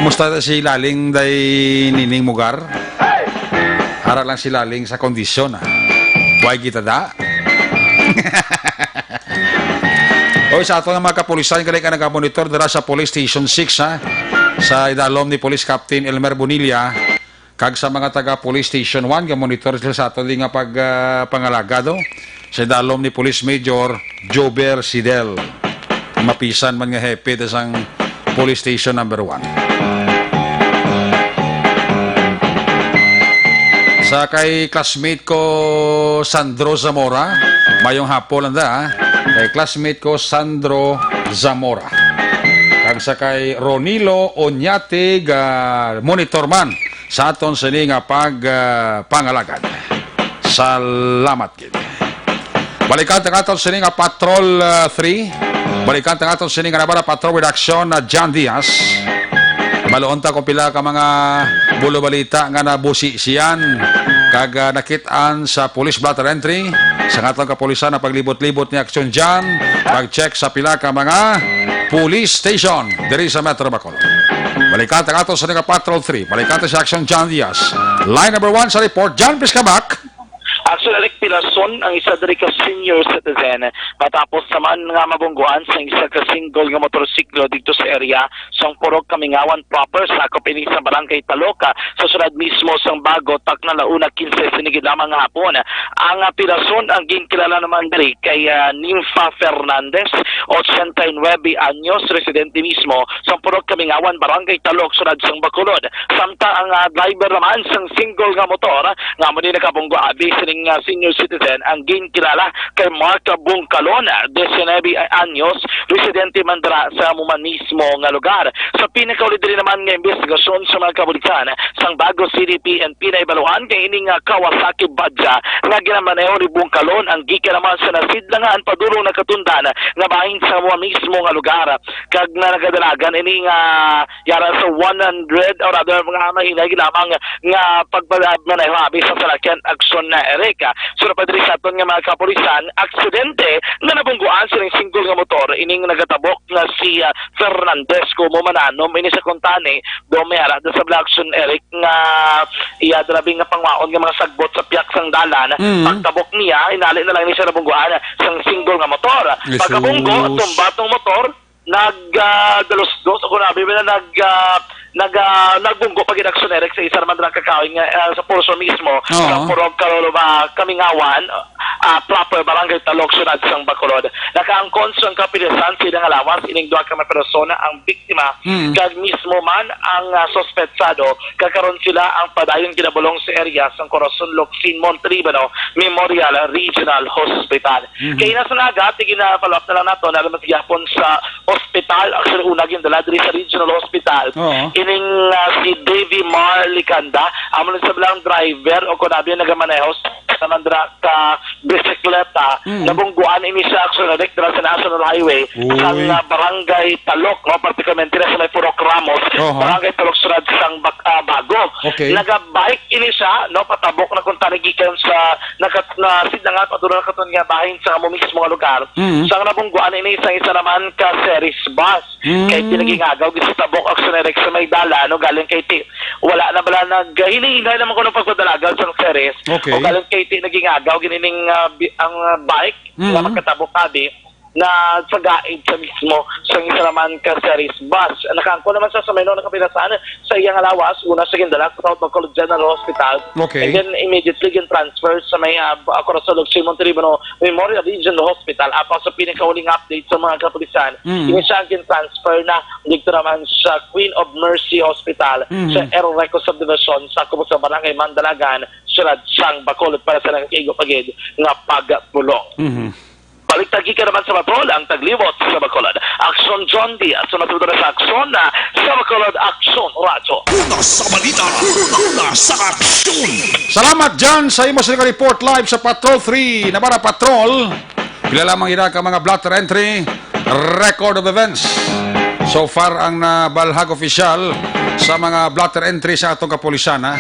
Musta si Laling day Nining Mugar? Ara lang si Laling sa kondisyon. Buhay kita da. O sa ato ng mga kapulisan kaya ka nag-monitor dira sa Police Station 6 ha? Sa idalom ni Police Captain Elmer Bonilla. Kag sa mga taga Police Station 1 nga monitor sila sa ato di nga pangalagado sa dalom ni Police Major Jober Sidel, mapisan man nga hepe da sang Police Station number 1. Sa kay classmate ko Sandro Zamora, mayong hapon lang da kay classmate ko Sandro Zamora. Kag sa kay Ronilo Oñate ga monitor man sa aton sini nga pangalagad. Salamat gid. Balikan ta aton sini nga Patrol 3. Balikan ta aton sini nga nabara Patrol with Aksyon na John Diaz. Baloon ta kung pila ka mga bulo balita nga nabusi siyan kag nakitaan sa police blotter entry sa atong kapulisan na paglibot-libot ni Aksyon John, pag-check sa pila ka mga police station diri sa Metro Bacolod. Balikan ta ato sa nga Patrol 3. Balikan ta sa Aksyon John Diaz. Line number 1 sa report, John Piscabak. Aksyon Eric Pilason, ang isa dari ka senior citizen, matapos saman nga mabungguan sa isa ka single nga motorsiklo dito sa area sang Purok Kamingawan proper sa Kopini sa Barangay Taloca sa sunod mismo sang Bago takna launa 15 sinigid lamang nga hapon. Ang Pilason ang ginkilala naman diri kay Nympha Fernandez, 89 anyos, residente mismo sang Purok Kamingawan Barangay Talok sunod sang Bacolod. Samta ang driver naman sang single nga motor nga mo ni nakabunggo abi sining senior citizen ang ginkilala kay Mark Bungkalon, 19 anyos, residente mandra sa muman mismo nga lugar. Sa pinakauli diri naman nga investigasyon sa mga kabulikan sang Bago City PNP na ibaluhan kay ining Kawasaki Badja nga ginamaneho ni Bungkalon ang gikan naman sa nasidlangan padulong nakatundan nga bahin sa muman mismo nga lugar. Kag na nagadalagan ining yara sa 100 or other mga mahinay lamang nga pagmaneho abi sa salakyan Aksyon na Erika. So napadiri sa aton nga mga kapulisan, aksidente nga nabungguan silang single single nga motor ining nagatabok nga si Fernandez kumumananom ini sa kontane do mera sa Aksyon Eric nga iya drabing nga pangwaon nga mga sagbot sa piyak sang dalan pagtabok niya inali na lang ni siya nabungguan sang single nga motor pagkabunggo tumbatong motor nagdalos-dos ako na bibila nagbunggo pag Aksyon Eric sa isa naman lang kakawin sa pulso mismo sa Purog Kaluluba Kamingawan proper barangay Talok Sunad sang Bacolod nakaangkon sa kapilisan silang alawas ining duha ka persona ang biktima kag mismo man ang sospetsado kakaron sila ang padayon kinabulong sa area sang Corazon Locsin Montalbano Memorial Regional Hospital kay nasa naga tigina-follow up na lang nato na gyapon sa hospital actually una gindala diri sa Regional Hospital ining si Davy Mar Licanda amon sa bilang driver o kunabi nagamaneho sa mandra ka bisikleta nabungguan ini sa Aksyon Eric sa National Highway sang barangay Talok no particularmente sa may Purok Ramos barangay Talok Sunad sang Bago naga-bike ini siya no patabok na kung tanagikan sa sidnangat padulong na katon nga bahin sa amo mismo nga lugar sang nabungguan ini isang isa naman ka series bus kay pinagingagaw gistabok Aksyon Eric sa may dala no galing kay wala na bala naghihinay naman ko ng pagpadalagal sa series o galing kay nagingagaw ginining ang bike na magkatabok kabi na sa gaid sa mismo sa isa naman ka series bus nakaangko naman sa mayno nakapilasan sa iyang alawas una sa gindala sa Bacolod General Hospital and then immediately gin transfer sa may Corazon Locsin Montalbano Memorial Regional Hospital apaw sa pinakauling update sa mga kapulisan ini siya gin transfer na dito naman sa Queen of Mercy Hospital sa Erreco Subdivision sa Kubo sa Barangay Mandalagan Sunad sang Bacolod para sa nagkaigo-pagid nga pagpulong balik tagi ka naman sa patrol ang tagliwot sa Bacolod. Aksyon John D. at sunod na sa Aksyon na sa Bacolod Aksyon Radio. Una sa balita, una sa aksyon. Salamat dyan sa imo sa report live sa Patrol 3 na para Patrol. Pila lamang ira ka mga blotter entry, record of events. So far ang nabalhag official sa mga blotter entry sa atong kapulisan ha.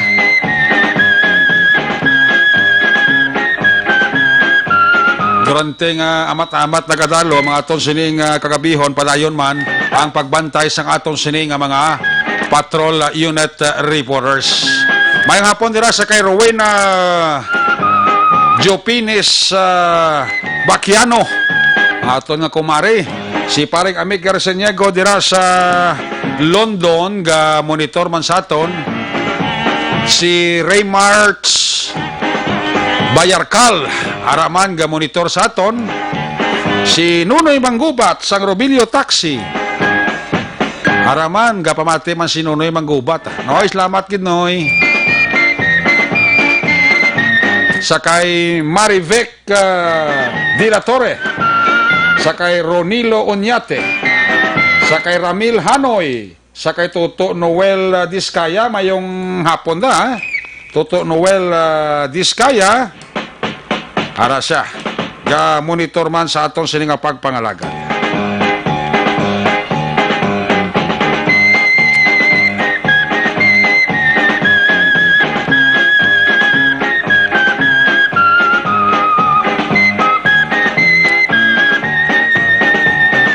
Durante nga amat-amat nagadalo mga aton sining kagabihon padayon man ang pagbantay sang aton sining mga patrol unit reporters. Mayang hapon dira sa kay Rowena Jopinis Baquiano aton nga kumari si paring Amig Garceniego dira sa London ga monitor man sa aton si Raymarts Bayarkal araman ga monitor sa aton si Nunoy Manggubat sang Robilio Taxi araman ga pamati man si Nunoy Manggubat noy salamat gid noy sakay Marivec de la Torre sakay Ronilo Oñate sakay Ramil Hanoy sakay Toto Noel Diskaya mayong hapon da Toto Noel Diskaya ara siya ga monitor man sa atong sining pagpangalaga.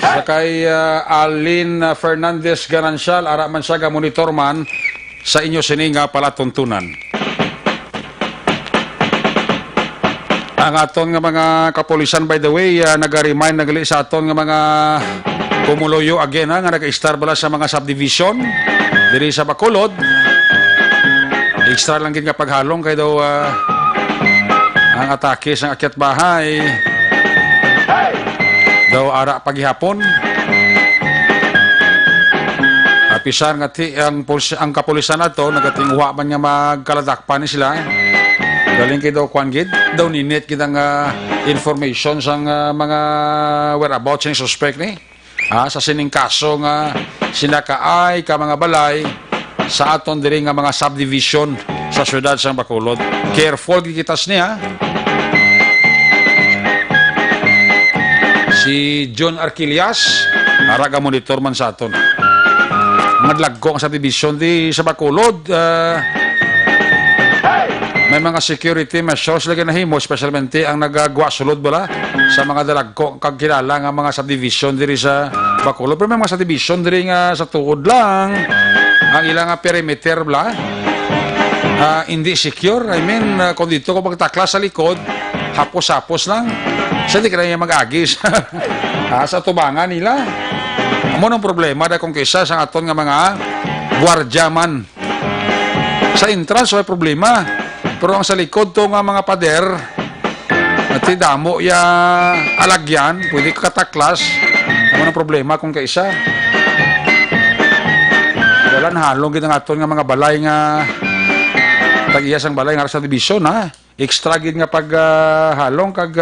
Sakay Alin Fernandez Ganancial ara man siya ga monitor man sa inyo sining palatuntunan. Ang aton nga mga kapulisan by the way naga-remind nagali sa aton nga mga kumuloyo again nga nag-star bala sa mga subdivision diri sa Bacolod extra lang gid nga paghalong kay daw ang atake sa akyat bahay daw ara paghihapon apisan nga ang kapulisan nato nagatingwa man nga magkaladakpan sila galing kay daw kwan gid daw ninit gid ang information sang mga whereabouts ng suspect ni sa sining kaso nga sinakaay ka mga balay sa aton diri nga mga subdivision sa syudad sang Bacolod. Careful gid kitas niya. Si John Arquilias araga monitor man sa aton. Madlagko ang subdivision di sa Bacolod may may mga security measures lagi na himo, especialmente ang nagagawa sulod bala sa mga dalagko kag kilala nga mga subdivision diri sa Bacolod. Pero may mga subdivision diri nga sa tuod lang ang ilang perimeter bala. Hindi secure. I mean, kung dito ko pagtakla sa likod, hapos-hapos lang. Sa di ka na mag-agis sa tubangan nila. Amo ng problema dahil kung kisa sa aton nga mga gwardyaman. Sa entrance, may problema. Pero ang sa likod to nga mga pader, at damo ya alagyan, pwede ka kataklas. Amo ng problema kung kisa. Walang halong gid ang aton nga mga balay nga tag-iyas ang balay nga sa division ha. Extra gid nga pag halong kag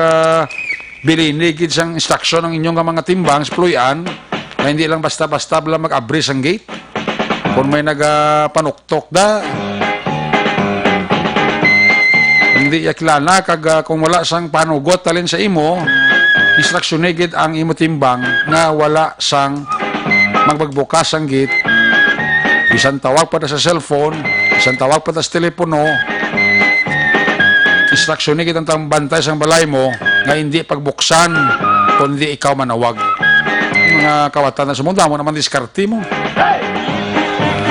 bilini gid sang instruction ng inyong mga timbang spluyan na hindi lang basta-basta lang mag-abri sang gate. Kung may nagapanuktok da, hindi yakilala kag kung wala sang panugot talin sa imo, instruction gid ang imo timbang nga wala sang magbagbukas ang gate. Bisan tawag pa sa cellphone, bisan tawag pa sa telepono, instruction ni kitang bantay sa balay mo nga hindi pagbuksan kundi ikaw manawag. Mga kawatan na sumunda mo naman diskarte mo.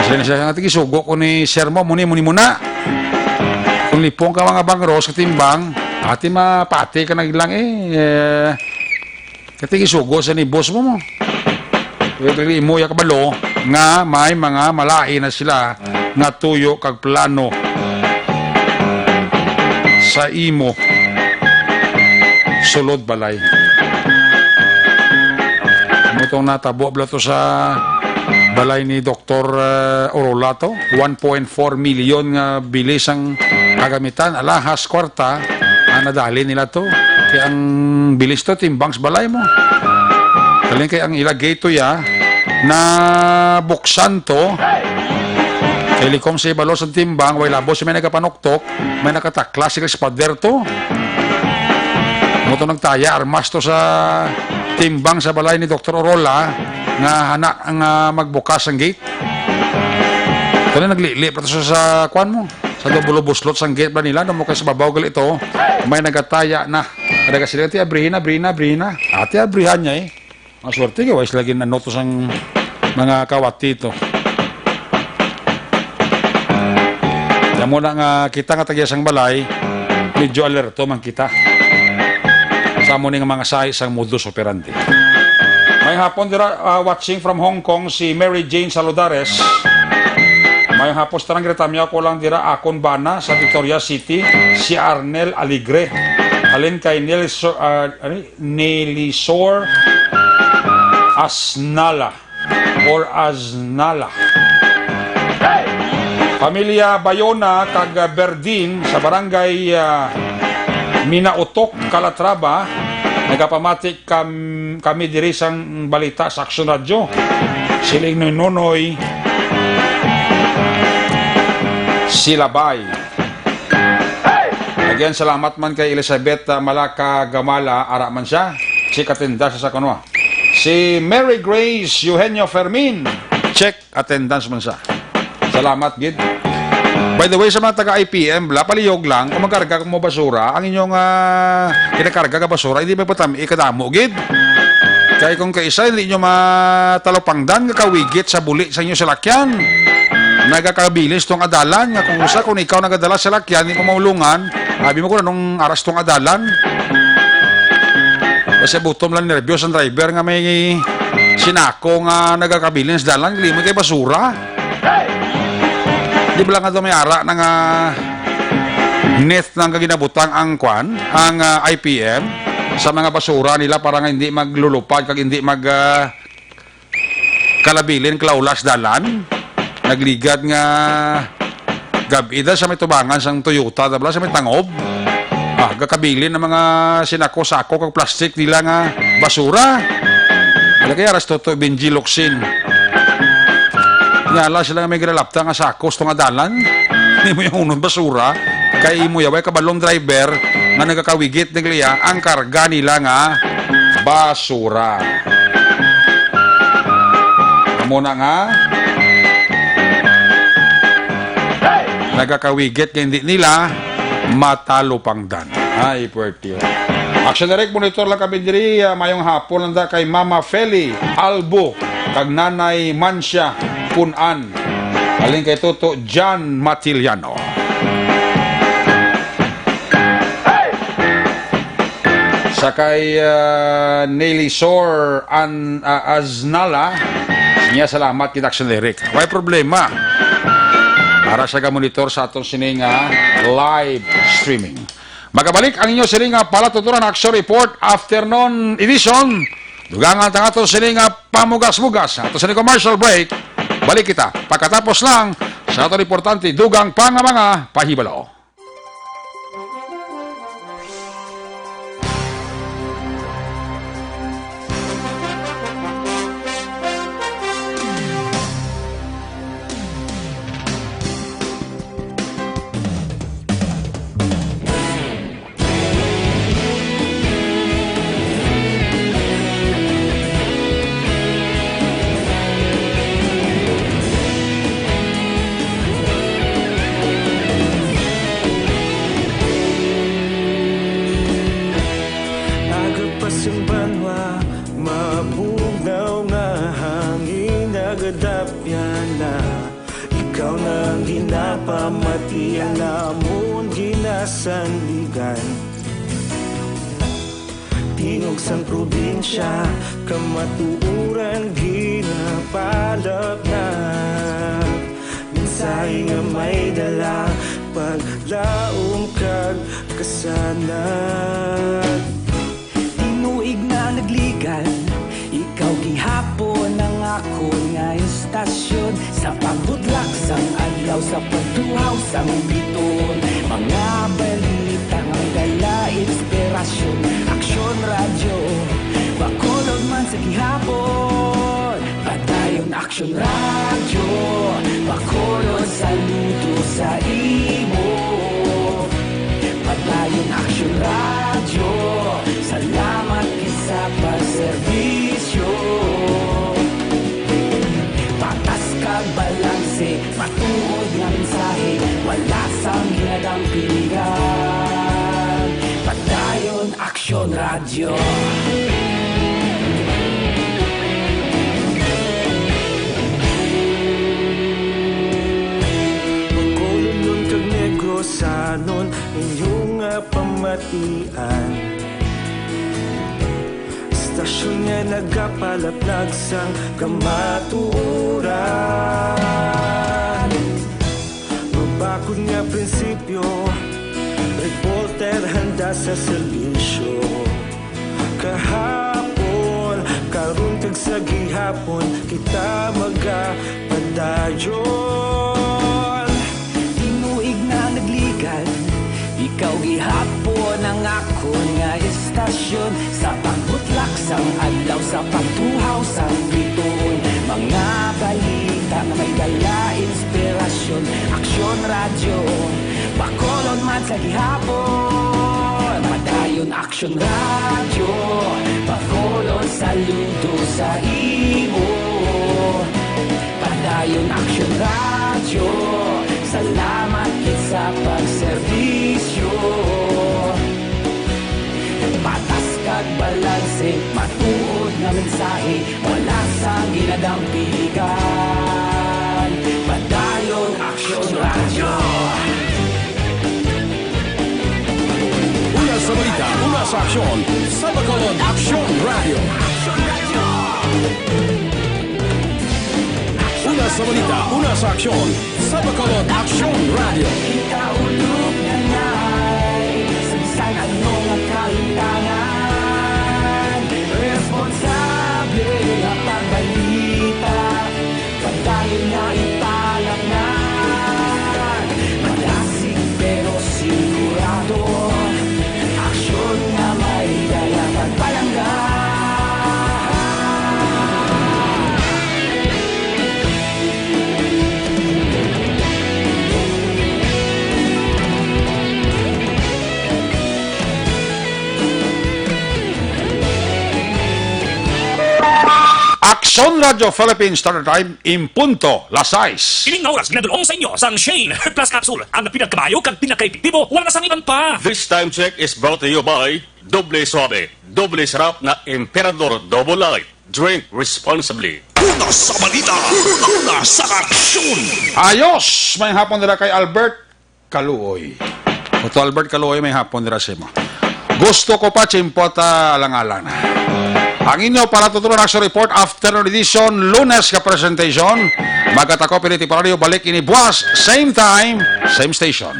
Kasi siya nga tigisugo ko ni sir mo, muni muna. Kung lipong ka mga bangros, katimbang, ati mapati ka naglang katigisugo sa ni boss mo. Pwede mo ya kabalo nga may mga malai na sila nga tuyo kag plano sa imo sulod balay. Mutong natabo blato sa balay ni Dr. Orolato, 1.4 million nga bilis ang kagamitan, alahas kwarta nadali nila to. Kaya ang bilis to timbang sa balay mo. Kaling kaya ang ilagay to ya na buksan to kilikom sa ibalo sa timbang way labos may nagapanuktok may nakataklas sila sa pader to mo to nagtaya armas to sa timbang sa balay ni Dr. Orola nga hana ang magbukas ang gate kaya naglilip to sa kwan mo sa dubulo buslot sang gate ba nila mo kay sa babaw gal ito may nagataya na kada sila ti abrihin ati abrihan niya maswerte ka, wais lagi na notos ang mga kawat dito. Yan muna nga kita nga tagyas ang balay, medyo alerto man kita. Sa mo nga mga size ang modus operandi. May hapon dira watching from Hong Kong si Mary Jane Saludares. May hapon tarang retamya ko lang dira akon bana sa Victoria City si Arnel Aligre. Alin kay Nelisor Asnala or Aznala. Pamilya Bayona kag Berdin sa barangay Minautok, Calatrava. Nagapamatik kami diri sang balita sa Aksyon Radio. Siling Nonoy Silabay. Again, salamat man kay Elizabeth Malaka Gamala, ara man siya. Si katinda sa kanwa. Si Mary Grace Eugenio Fermin, check attendance man siya. Salamat, gid. By the way, sa mga taga-IPM, paliyog lang, kung magkarga mo basura, ang inyong kinakarga ka basura, hindi ba patami, ikadamo, gid. Kaya kung kaisa, hindi nyo matalopangdan, kakawigit sa buli sa inyo salakyan. Nagakabilis tong adalan, nga kung usa, kung ikaw nagadala sa salakyan, hindi mo maulungan, sabi mo ko na nung aras tong adalan. Kasi butom lang nervyos ang driver nga may sinako nga nagakabilin sa dalan, limit kay basura. Di ba lang nga may ara ng net ng kaginabutang ang kwan, ang IPM sa mga basura nila para nga hindi maglulupad kag hindi kalabilin klaulas dalan. Nagligad nga gabi da sa may tubangan sang Toyota, dabla sa may tangob. Gakabilin ng mga sinako-sako kag plastic nila nga basura. Lagay aras toto benjiloksin. Nyala sila nga may gralapta nga sakos tong adalan. Hindi mo yung unong basura. Kay mo yaway kabalong driver nga nagakawigit nagliya ang karga nila nga basura. Muna nga nagakawigit nga hindi nila matalupangdan. Ay, puwerti. Aksyon direct monitor lang kami diri mayong hapon nanda kay Mama Feli Albo kag Nanay Mansya Punan. Aling kay Toto John Matiliano. Sakay Nelly Sor Aznala niya salamat kita Aksyon direct. May problema. Para sa monitor sa atong sining live streaming. Magabalik ang inyo sining palatuturan Aksyon Report Afternoon Edition. Dugangan ang atong sining pamugas-mugas. Atong sining commercial break. Balik kita. Pagkatapos lang sa atong importante dugang mga pahibalo. Sang probinsya, kamatuuran ginapalap na mensahe nga may dala paglaom kag kasanag. Tinuig na nagligan, ikaw gihapon ang ako nga istasyon sa pagbudlak sang adlaw sa pagtuhaw sang biton. Mga balita nga dala inspirasyon, Aksyon Radyo, Bacolod man sa gihapon. Padayon Aksyon Radyo, Bacolod saludo sa imo. Padayon Aksyon Radyo, salamat kisa pagserbisyo. Patas kag balanse, matuod nga mensahe, wala sang ginadang piligan. Padayon Aksyon Radyo. Bacolod nun kag Negrosanon, inyong pamatian. Istasyon nga nagapalaplag sang kamatuuran. Mabakod nga prinsipyo, reporter handa sa serbisyo. Kahapon, karon kag sa gihapon, kita magapadayon. Tinuig na nagligan, ikaw gihapon ang ako nga istasyon sa pagbutlak sang adlaw sa pagtuhaw sang biton. Mga balita na may dala inspirasyon, Aksyon Radyo, Bacolod man sa gihapon. Padayon Aksyon Radyo, Bacolod saludo sa imo. Padayon Aksyon Radyo, salamat kit sa pagserbisyo. Patas kag balanse, matuod nga mensahe, wala sang ginadang piligan. Padayon Aksyon Radyo. Una sa balita, una sa aksyon, sa Bacolod Aksyon Radio. Una sa balita, una sa aksyon, sa Bacolod Aksyon Radio. Ikaulog na na'y sa bisan ano nga kahintangan. Responsable nga pagbalita, pagdayon na ipalangnan. Malasig pero sigurado, aksyon nga may dala pagpalanggan. Aksyon Radio Philippines Standard Time, impunto, las 6. Ining nga oras ginadulong sa inyo sang Shane Plus Capsule. Ang pinagkabayo kag pinakaepektibo, wala na sang iban pa. This time check is brought to you by Doble Suave, Doble Sarap na Emperador Double Light. Drink responsibly. Una sa balita, una sa aksyon. Ayos! May hapon nila kay Albert Kaluoy. Ito Albert Kaluoy, may hapon nila sa mo. Gusto ko pa chimpota alang-alang. Ang inyo para tutunan action report afternoon edition, Lunes ka presentation. Magatako piniti paradio balik ini buwas, same time, same station.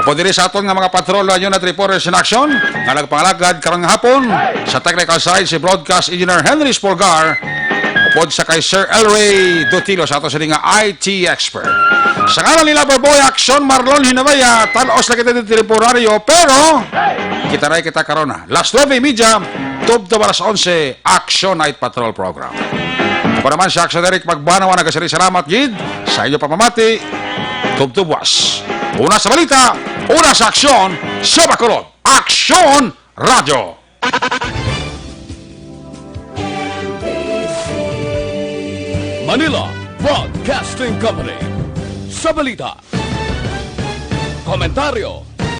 Opo diri sa aton nga mga patrol unit reporters in action nga nagpangalagad karong hapon sa technical side si broadcast engineer Henry Spolgar. Opo sa kay Sir Elray Dutilo sa ato sa nga IT expert. Sa ngalan nila Boy Aksyon Marlon Hinabaya, talos na kita dito temporaryo pero kita rin kita karona. Last 9:30 Tubto alas 11, Action Night Patrol Program. Ako naman si Aksyon Eric Magbanua, nagasari salamat gid sa inyo pamamati. Tubto buwas. Una sa balita, una sa aksyon, sa Bacolod. Aksyon Radio. Manila Broadcasting Company. Sa balita. Komentaryo